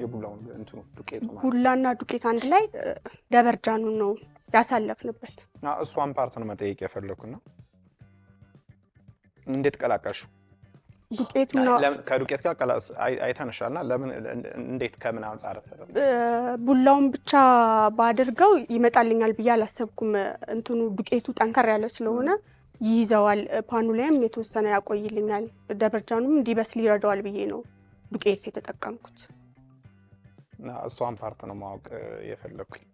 የቡላው እንትኑ ዱቄቱ ማለት ቡላና ዱቄት አንድ ላይ ደበርጃኑ ነው ያሳለፍንበት። እሷን ፓርት ነው መጠየቅ የፈለኩና እንዴት ቀላቀልሽው? ዱቄቱ ነው ከዱቄት ጋር ቀላስ አይተነሻልና ለምን እንዴት ከምን አንፃር ቡላውን ብቻ ባደርገው ይመጣልኛል ብዬ አላሰብኩም። እንትኑ ዱቄቱ ጠንከር ያለ ስለሆነ ይይዘዋል፣ ፓኑ ላይም የተወሰነ ያቆይልኛል፣ ደበርጃኑም እንዲበስል ይረዳዋል ብዬ ነው ዱቄት የተጠቀምኩት። እሷን ፓርት ነው ማወቅ የፈለኩኝ።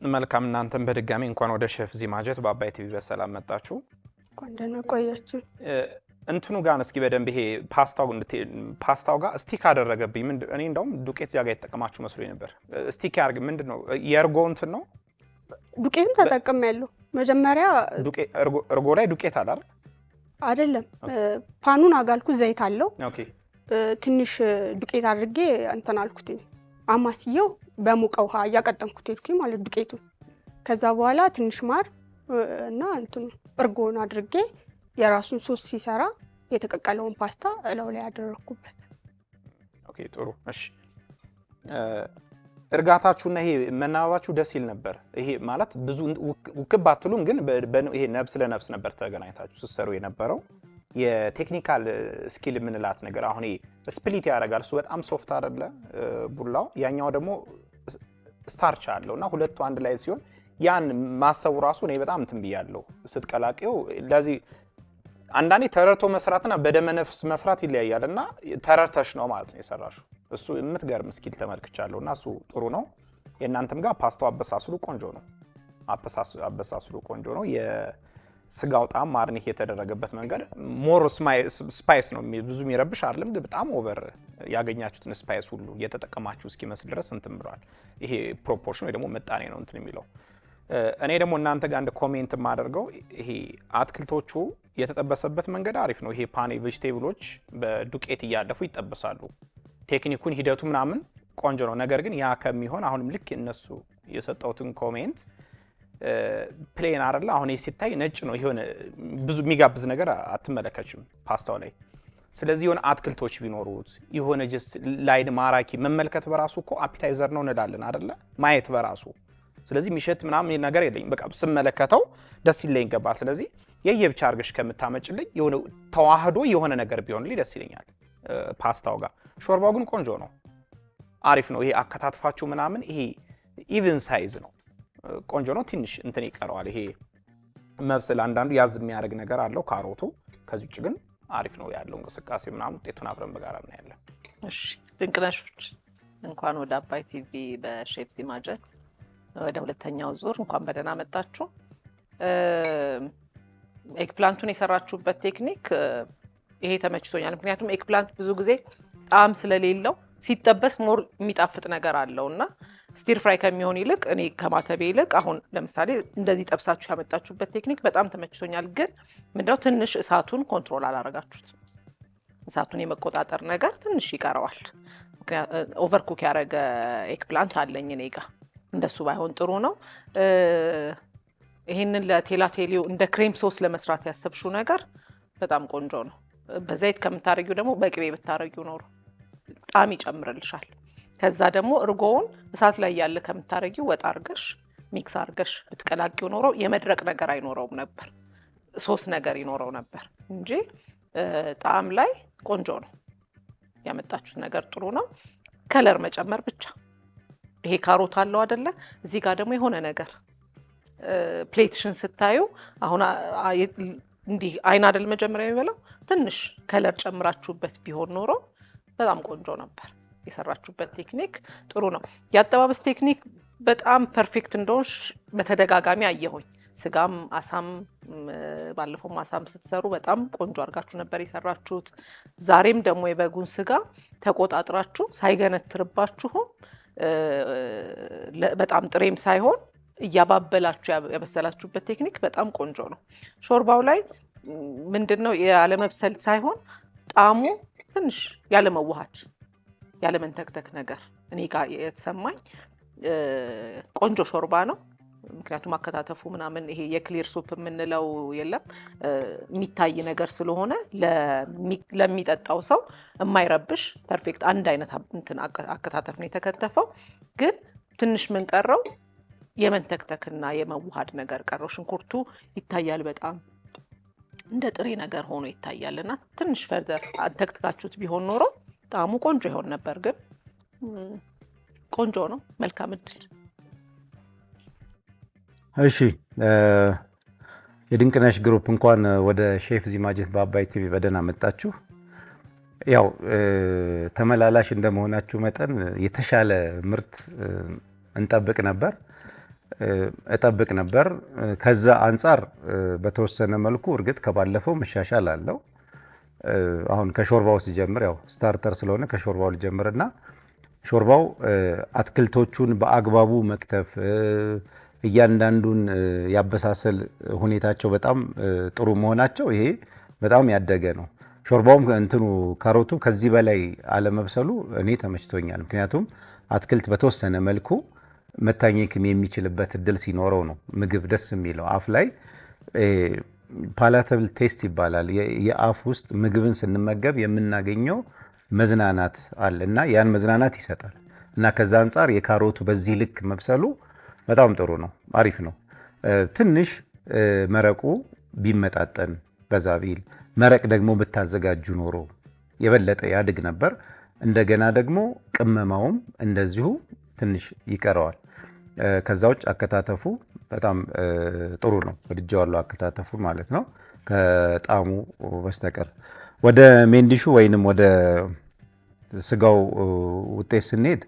መልካም እናንተም በድጋሚ እንኳን ወደ ሼፍ ዚማጀት በአባይ ቲቪ በሰላም መጣችሁ። እንኳን ደህና ቆያችሁ። እንትኑ ጋር እስኪ በደንብ ይሄ ፓስታው ጋር ስቲክ አደረገብኝ። እኔ እንደውም ዱቄት ዛጋ የተጠቀማችሁ መስሎኝ ነበር። ስቲክ ያርግ ምንድነው? የእርጎ እንትን ነው? ዱቄትን ተጠቅሜያለሁ። መጀመሪያ እርጎ ላይ ዱቄት አለ አይደለም? ፓኑን አጋልኩ፣ ዘይት አለው። ኦኬ። ትንሽ ዱቄት አድርጌ እንትን አልኩት፣ አማስየው በሙቀ ውሃ እያቀጠንኩት ሄድኩኝ ማለት ዱቄቱ። ከዛ በኋላ ትንሽ ማር እና እንትኑ እርጎን አድርጌ የራሱን ሶስ ሲሰራ የተቀቀለውን ፓስታ እላው ላይ ያደረኩበት። ኦኬ ጥሩ። እሺ እርጋታችሁና ይሄ መናባባችሁ ደስ ይል ነበር። ይሄ ማለት ብዙ ውክብ አትሉም፣ ግን ይሄ ነብስ ለነብስ ነበር ተገናኝታችሁ ስትሰሩ የነበረው። የቴክኒካል ስኪል የምንላት ነገር አሁን ይሄ ስፕሊት ያደርጋል። እሱ በጣም ሶፍት አይደለ ቡላው፣ ያኛው ደግሞ ስታርች አለውና ሁለቱ አንድ ላይ ሲሆን ያን ማሰቡ ራሱ እኔ በጣም እንትን ብያለሁ ስትቀላቀው። ለዚህ አንዳንዴ ተረርቶ መስራትና በደመ ነፍስ መስራት ይለያያልና ተረርተሽ ነው ማለት ነው የሰራሹ። እሱ የምትገርም ስኪል ተመልክቻለሁና እሱ ጥሩ ነው። የእናንተም ጋር ፓስታው አበሳስሉ ቆንጆ ነው። አበሳስሉ ቆንጆ ነው። የስጋው ጣም ማርኒክ የተደረገበት መንገድ ሞር ስፓይስ ነው። ብዙ የሚረብሽ አይደለም፣ ግን በጣም ኦቨር ያገኛችሁትን ስፓይስ ሁሉ እየተጠቀማችሁ እስኪመስል ድረስ እንትን ብሏል። ይሄ ፕሮፖርሽን ወይ ደግሞ ምጣኔ ነው እንትን የሚለው። እኔ ደግሞ እናንተ ጋር እንደ ኮሜንት የማደርገው ይሄ አትክልቶቹ የተጠበሰበት መንገድ አሪፍ ነው። ይሄ ፓኔ ቬጂቴብሎች በዱቄት እያለፉ ይጠበሳሉ። ቴክኒኩን ሂደቱ ምናምን ቆንጆ ነው። ነገር ግን ያ ከሚሆን አሁንም ልክ እነሱ የሰጠውትን ኮሜንት ፕሌን አይደለ አሁን ሲታይ ነጭ ነው። ይሆነ ብዙ የሚጋብዝ ነገር አትመለከችም ፓስታው ላይ። ስለዚህ የሆነ አትክልቶች ቢኖሩት የሆነ ጀስት ላይን ማራኪ መመልከት በራሱ እኮ አፒታይዘር ነው እንላለን አይደለ? ማየት በራሱ ስለዚህ ሚሸት ምናምን ነገር የለኝም። በቃ ስመለከተው ደስ ይለኝ ይገባል። ስለዚህ የየብቻ አርገሽ ከምታመጭልኝ የሆነ ተዋህዶ የሆነ ነገር ቢሆንልኝ ደስ ይለኛል ፓስታው ጋር። ሾርባው ግን ቆንጆ ነው፣ አሪፍ ነው። ይሄ አከታትፋችሁ ምናምን ይሄ ኢቭን ሳይዝ ነው፣ ቆንጆ ነው። ትንሽ እንትን ይቀረዋል። ይሄ መብሰል አንዳንዱ ያዝ የሚያደርግ ነገር አለው ካሮቱ። ከዚህ ውጭ ግን አሪፍ ነው ያለው እንቅስቃሴ ምናምን። ውጤቱን አብረን በጋራ እናያለን። እሺ ድንቅነሾች፣ እንኳን ወደ አባይ ቲቪ በሼፍ ዚማጀት ወደ ሁለተኛው ዙር እንኳን በደህና መጣችሁ። ኤግፕላንቱን የሰራችሁበት ቴክኒክ ይሄ ተመችቶኛል። ምክንያቱም ኤግፕላንት ብዙ ጊዜ ጣዕም ስለሌለው ሲጠበስ ሞር የሚጣፍጥ ነገር አለውና ስቲር ፍራይ ከሚሆን ይልቅ እኔ ከማተቤ ይልቅ አሁን ለምሳሌ እንደዚህ ጠብሳችሁ ያመጣችሁበት ቴክኒክ በጣም ተመችቶኛል። ግን ምንድነው ትንሽ እሳቱን ኮንትሮል አላረጋችሁት። እሳቱን የመቆጣጠር ነገር ትንሽ ይቀረዋል። ምክንያቱም ኦቨርኩክ ያደረገ ኤግፕላንት አለኝ እኔ ጋር። እንደሱ ባይሆን ጥሩ ነው። ይሄንን ለቴላቴሊው እንደ ክሬም ሶስ ለመስራት ያሰብሽው ነገር በጣም ቆንጆ ነው። በዘይት ከምታረጊው ደግሞ በቅቤ ብታረጊው ኖሮ ጣዕም ይጨምርልሻል። ከዛ ደግሞ እርጎውን እሳት ላይ ያለ ከምታረጊው ወጣ አርገሽ ሚክስ አርገሽ ብትቀላቂው ኖሮ የመድረቅ ነገር አይኖረውም ነበር፣ ሶስ ነገር ይኖረው ነበር እንጂ ጣዕም ላይ ቆንጆ ነው። ያመጣችሁት ነገር ጥሩ ነው። ከለር መጨመር ብቻ። ይሄ ካሮት አለው አይደለ? እዚህ ጋር ደግሞ የሆነ ነገር ፕሌትሽን ስታዩ አሁን እንዲህ አይን አይደል መጀመሪያ የሚበላው፣ ትንሽ ከለር ጨምራችሁበት ቢሆን ኖሮ በጣም ቆንጆ ነበር። የሰራችሁበት ቴክኒክ ጥሩ ነው። የአጠባበስ ቴክኒክ በጣም ፐርፌክት እንደሆንሽ በተደጋጋሚ አየሁኝ። ስጋም አሳም ባለፈው አሳም ስትሰሩ በጣም ቆንጆ አድርጋችሁ ነበር የሰራችሁት። ዛሬም ደግሞ የበጉን ስጋ ተቆጣጥራችሁ ሳይገነትርባችሁ በጣም ጥሬም ሳይሆን እያባበላችሁ ያበሰላችሁበት ቴክኒክ በጣም ቆንጆ ነው። ሾርባው ላይ ምንድነው ያለመብሰል ሳይሆን ጣዕሙ ትንሽ ያለመዋሃድ ያለመንተክተክ ነገር እኔ ጋር የተሰማኝ ቆንጆ ሾርባ ነው። ምክንያቱም አከታተፉ ምናምን ይሄ የክሊር ሱፕ የምንለው የለም የሚታይ ነገር ስለሆነ ለሚጠጣው ሰው የማይረብሽ ፐርፌክት አንድ አይነት እንትን አከታተፍ ነው የተከተፈው። ግን ትንሽ ምን ቀረው የመንተክተክና የመዋሃድ ነገር ቀረው። ሽንኩርቱ ይታያል በጣም እንደ ጥሬ ነገር ሆኖ ይታያልና ትንሽ ፈርደር አንተክትካችሁት ቢሆን ኖሮ ጣዕሙ ቆንጆ ይሆን ነበር። ግን ቆንጆ ነው። መልካም እድል። እሺ የድንቅነሽ ግሩፕ እንኳን ወደ ሼፍ ዚማጀት በአባይ ቲቪ በደህና መጣችሁ። ያው ተመላላሽ እንደመሆናችሁ መጠን የተሻለ ምርት እጠብቅ ነበር። ከዛ አንጻር በተወሰነ መልኩ እርግጥ ከባለፈው መሻሻል አለው። አሁን ከሾርባው ሲጀምር ያው ስታርተር ስለሆነ ከሾርባው ልጀምርና ሾርባው አትክልቶቹን በአግባቡ መክተፍ፣ እያንዳንዱን ያበሳሰል ሁኔታቸው በጣም ጥሩ መሆናቸው ይሄ በጣም ያደገ ነው። ሾርባውም እንትኑ ካሮቱ ከዚህ በላይ አለመብሰሉ እኔ ተመችቶኛል። ምክንያቱም አትክልት በተወሰነ መልኩ መታኘክም የሚችልበት እድል ሲኖረው ነው ምግብ ደስ የሚለው። አፍ ላይ ፓላተብል ቴስት ይባላል። የአፍ ውስጥ ምግብን ስንመገብ የምናገኘው መዝናናት አለ እና ያን መዝናናት ይሰጣል እና ከዛ አንጻር የካሮቱ በዚህ ልክ መብሰሉ በጣም ጥሩ ነው፣ አሪፍ ነው። ትንሽ መረቁ ቢመጣጠን በዛ ቢል፣ መረቅ ደግሞ ብታዘጋጁ ኖሮ የበለጠ ያድግ ነበር። እንደገና ደግሞ ቅመማውም እንደዚሁ ትንሽ ይቀረዋል። ከዛ ውጭ አከታተፉ በጣም ጥሩ ነው፣ ወድጄዋለሁ አከታተፉ ማለት ነው ከጣሙ በስተቀር። ወደ ሜንዲሹ ወይንም ወደ ስጋው ውጤት ስንሄድ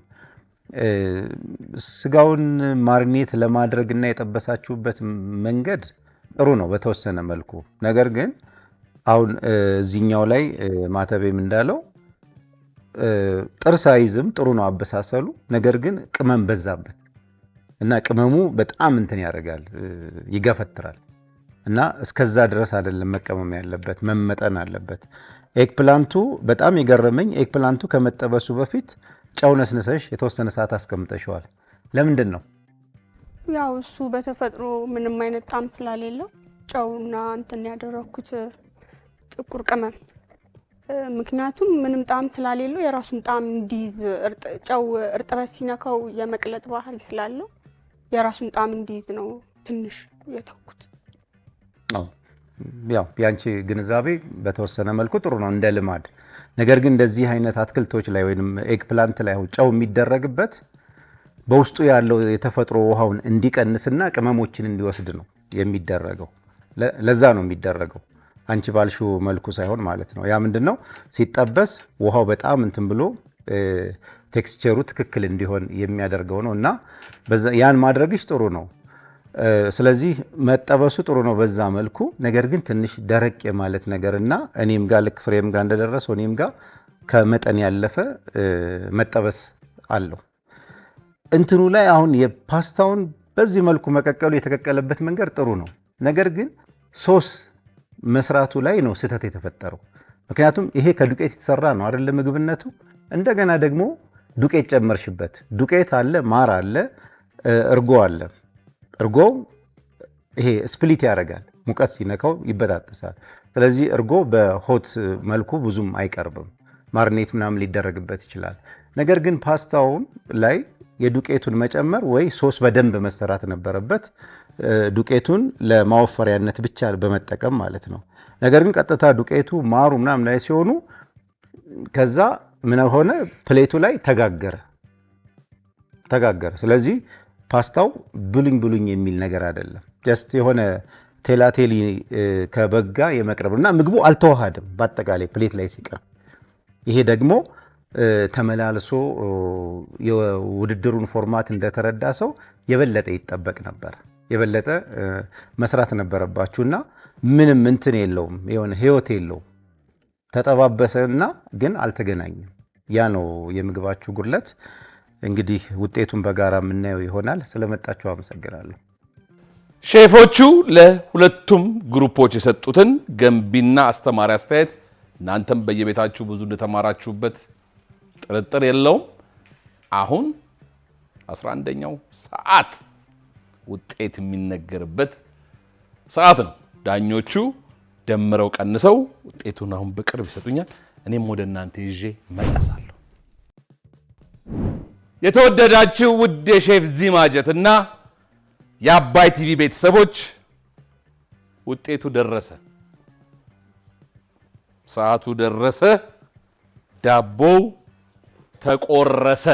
ስጋውን ማሪኔት ለማድረግ እና የጠበሳችሁበት መንገድ ጥሩ ነው በተወሰነ መልኩ። ነገር ግን አሁን እዚህኛው ላይ ማተቤም እንዳለው ጥርስ አይዝም፣ ጥሩ ነው አበሳሰሉ። ነገር ግን ቅመም በዛበት እና ቅመሙ በጣም እንትን ያደርጋል፣ ይገፈትራል እና እስከዛ ድረስ አይደለም መቀመም ያለበት፣ መመጠን አለበት። ኤግፕላንቱ በጣም የገረመኝ ኤግፕላንቱ ከመጠበሱ በፊት ጨው ነስንሰሽ የተወሰነ ሰዓት አስቀምጠሽዋል። ለምንድን ነው? ያው እሱ በተፈጥሮ ምንም አይነት ጣዕም ስለሌለው ጨውና እንትን ያደረኩት ጥቁር ቅመም፣ ምክንያቱም ምንም ጣዕም ስላሌለው የራሱን ጣዕም እንዲይዝ ጨው እርጥበት ሲነካው የመቅለጥ ባህሪ ስላለው የራሱን ጣዕም እንዲይዝ ነው ትንሽ የተውኩት። ያው ያንቺ ግንዛቤ በተወሰነ መልኩ ጥሩ ነው እንደ ልማድ። ነገር ግን እንደዚህ አይነት አትክልቶች ላይ ወይም ኤግ ፕላንት ላይ ጨው የሚደረግበት በውስጡ ያለው የተፈጥሮ ውሃውን እንዲቀንስና ቅመሞችን እንዲወስድ ነው የሚደረገው። ለዛ ነው የሚደረገው፣ አንቺ ባልሽው መልኩ ሳይሆን ማለት ነው። ያ ምንድነው ሲጠበስ ውሃው በጣም እንትን ብሎ ቴክስቸሩ ትክክል እንዲሆን የሚያደርገው ነው እና ያን ማድረግሽ ጥሩ ነው። ስለዚህ መጠበሱ ጥሩ ነው በዛ መልኩ። ነገር ግን ትንሽ ደረቅ የማለት ነገርና እኔም ጋር ልክ ፍሬም ጋር እንደደረሰው እኔም ጋር ከመጠን ያለፈ መጠበስ አለው። እንትኑ ላይ አሁን የፓስታውን በዚህ መልኩ መቀቀሉ የተቀቀለበት መንገድ ጥሩ ነው። ነገር ግን ሶስ መስራቱ ላይ ነው ስህተት የተፈጠረው። ምክንያቱም ይሄ ከዱቄት የተሰራ ነው አይደለ ምግብነቱ። እንደገና ደግሞ ዱቄት ጨመርሽበት። ዱቄት አለ፣ ማር አለ፣ እርጎ አለ። እርጎ ይሄ ስፕሊት ያደርጋል፣ ሙቀት ሲነካው ይበጣጠሳል። ስለዚህ እርጎ በሆት መልኩ ብዙም አይቀርብም፣ ማርኔት ምናምን ሊደረግበት ይችላል። ነገር ግን ፓስታውን ላይ የዱቄቱን መጨመር ወይ ሶስ በደንብ መሰራት ነበረበት፣ ዱቄቱን ለማወፈሪያነት ብቻ በመጠቀም ማለት ነው። ነገር ግን ቀጥታ ዱቄቱ ማሩ ምናምን ላይ ሲሆኑ ከዛ ምን ሆነ ፕሌቱ ላይ ተጋገረ። ስለዚህ ፓስታው ብሉኝ የሚል ነገር አይደለም። ጀስት የሆነ ቴላቴሊ ከበጋ የመቅረብ እና ምግቡ አልተዋሃድም በአጠቃላይ ፕሌት ላይ ሲቀርብ። ይሄ ደግሞ ተመላልሶ የውድድሩን ፎርማት እንደተረዳ ሰው የበለጠ ይጠበቅ ነበር፣ የበለጠ መስራት ነበረባችሁና ምንም እንትን የለውም፣ የሆነ ህይወት የለውም። ተጠባበሰና ግን አልተገናኘም። ያ ነው የምግባችሁ ጉድለት። እንግዲህ ውጤቱን በጋራ የምናየው ይሆናል። ስለመጣችሁ አመሰግናለሁ። ሼፎቹ ለሁለቱም ግሩፖች የሰጡትን ገንቢና አስተማሪ አስተያየት እናንተም በየቤታችሁ ብዙ እንደተማራችሁበት ጥርጥር የለውም። አሁን 11ኛው ሰዓት ውጤት የሚነገርበት ሰዓት ነው። ዳኞቹ ደምረው ቀንሰው ውጤቱን አሁን በቅርብ ይሰጡኛል። እኔም ወደ እናንተ ይዤ መለሳለሁ። የተወደዳችሁ ውድ የሼፍ ዚማጀት እና የአባይ ቲቪ ቤተሰቦች ውጤቱ ደረሰ፣ ሰዓቱ ደረሰ፣ ዳቦው ተቆረሰ።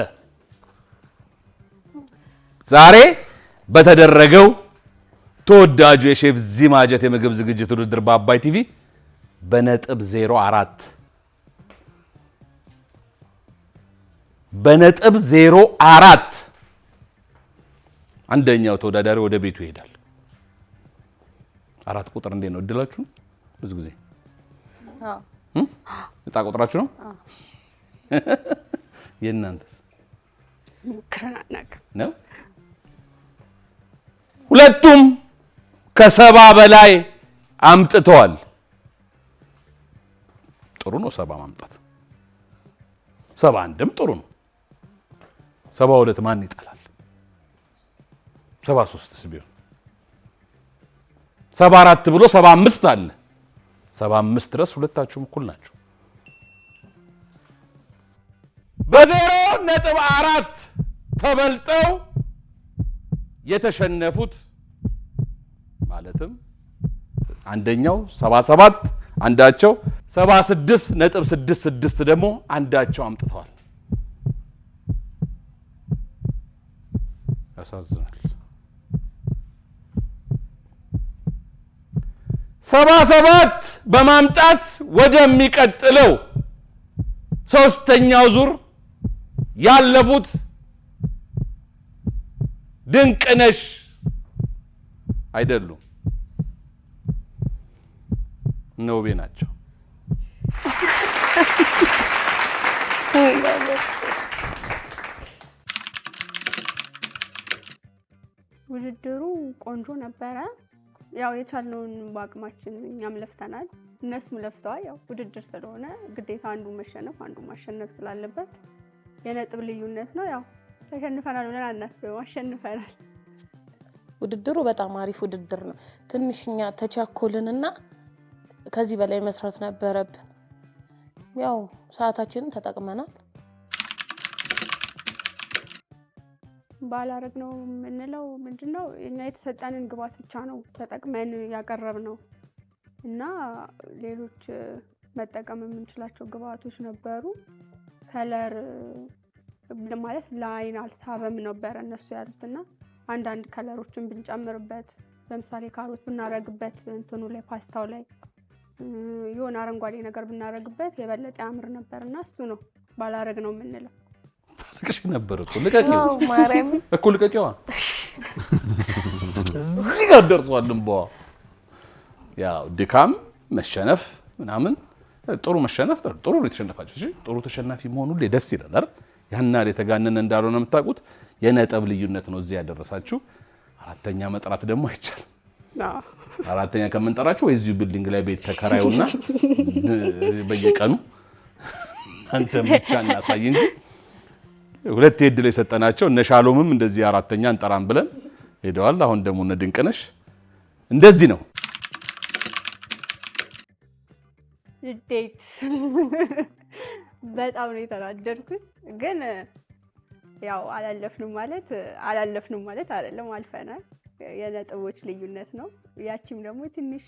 ዛሬ በተደረገው ተወዳጁ የሼፍ ዚማጀት የምግብ ዝግጅት ውድድር በአባይ ቲቪ በነጥብ 04 አንደኛው ተወዳዳሪ ወደ ቤቱ ይሄዳል። 4 ቁጥር እንዴት ነው እድላችሁ? ብዙ ጊዜ እጣ ቁጥራችሁ ነው? የእናንተስ ነው? ሁለቱም ከ70 በላይ አምጥተዋል። ጥሩ ነው 70 ማምጣት። 71ም ጥሩ ነው። 72 ማን ይጠላል? 73ስ ቢሆን 74 ብሎ 75 አለ። 75 ድረስ ሁለታችሁም እኩል ናቸው። በ0.4 ተበልጠው የተሸነፉት ማለትም አንደኛው 77 አንዳቸው 76.66 ደግሞ አንዳቸው አምጥተዋል። ያሳዝናል። 77 በማምጣት ወደሚቀጥለው ሶስተኛው ዙር ያለፉት ድንቅነሽ አይደሉም፣ ነውቤ ናቸው። ውድድሩ ቆንጆ ነበረ። ያው የቻልነውን በአቅማችን እኛም ለፍተናል፣ እነሱም ለፍተዋል። ያው ውድድር ስለሆነ ግዴታ አንዱ መሸነፍ አንዱ ማሸነፍ ስላለበት የነጥብ ልዩነት ነው። ያው ተሸንፈናል ብለን አናስብም፣ አሸንፈናል። ውድድሩ በጣም አሪፍ ውድድር ነው። ትንሽ እኛ ተቻኮልንና ከዚህ በላይ መስራት ነበረብን። ያው ሰዓታችንን ተጠቅመናል። ባላረግ ነው የምንለው ምንድነው? እኛ የተሰጠንን ግብዓት ብቻ ነው ተጠቅመን ያቀረብነው እና ሌሎች መጠቀም የምንችላቸው ግብዓቶች ነበሩ። ከለር ማለት ለአይን አልሳበም ነበረ እነሱ ያሉትና አንዳንድ ከለሮችን ብንጨምርበት፣ ለምሳሌ ካሮት ብናረግበት እንትኑ ላይ ፓስታው ላይ የሆነ አረንጓዴ ነገር ብናረግበት የበለጠ ያምር ነበርና እሱ ነው ባላረግ ነው የምንለው። ልቅሽ ነበር እኮ ልቀቂው ማርያም እኮ ልቀቂዋ እዚህ ጋር ደርሷል። እንበዋ ያው ድካም መሸነፍ ምናምን ጥሩ መሸነፍ ጥሩ የተሸነፋችሁ እሺ፣ ጥሩ ተሸናፊ መሆኑ ሁሌ ደስ ይላል አይደል? ያና የተጋነነ እንዳልሆነ የምታውቁት የነጥብ ልዩነት ነው እዚህ ያደረሳችሁ። አራተኛ መጥራት ደግሞ አይቻልም። አራተኛ ከምንጠራችሁ ወይ እዚሁ ቢልዲንግ ላይ ቤት ተከራዩና በየቀኑ አንተ ብቻ እናሳይ እንጂ ሁለት እድል የሰጠናቸው እነ ሻሎምም እንደዚህ አራተኛ እንጠራም ብለን ሄደዋል። አሁን ደግሞ እነ ድንቅነሽ እንደዚህ ነው። እንዴት በጣም ነው የተናደድኩት። ግን ያው አላለፍንም ማለት አይደለም፣ አልፈናል። የነጥቦች ልዩነት ነው። ያቺም ደግሞ ትንሽ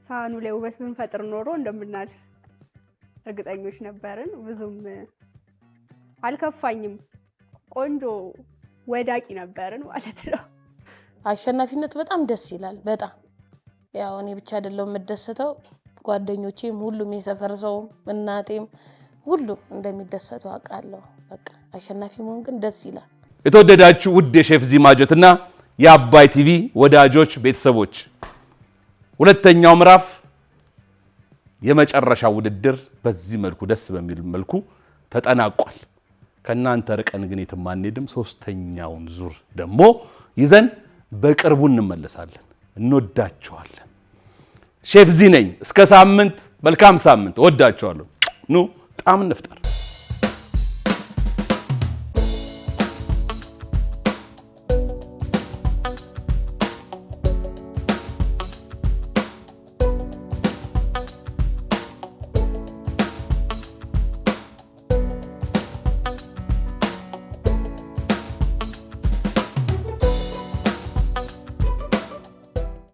ሳህኑ ላይ ውበት ብንፈጥር ኖሮ እንደምናልፍ እርግጠኞች ነበርን። ብዙም አልከፋኝም። ቆንጆ ወዳቂ ነበርን ማለት ነው። አሸናፊነት በጣም ደስ ይላል። በጣም ያው እኔ ብቻ አይደለም የምደሰተው፣ ጓደኞቼም፣ ሁሉም የሰፈር ሰውም፣ እናቴም ሁሉም እንደሚደሰቱ አውቃለሁ። በቃ አሸናፊ መሆን ግን ደስ ይላል። የተወደዳችሁ ውድ የሼፍ ዚማጀትና የአባይ ቲቪ ወዳጆች ቤተሰቦች፣ ሁለተኛው ምዕራፍ የመጨረሻ ውድድር በዚህ መልኩ ደስ በሚል መልኩ ተጠናቋል። ከናንተ ርቀን ግን የትም አንሄድም። ሶስተኛውን ዙር ደግሞ ይዘን በቅርቡ እንመለሳለን። እንወዳችኋለን። ሼፍ ዚ ነኝ። እስከ ሳምንት፣ መልካም ሳምንት። እወዳችኋለሁ። ኑ ጣም እንፍጠር።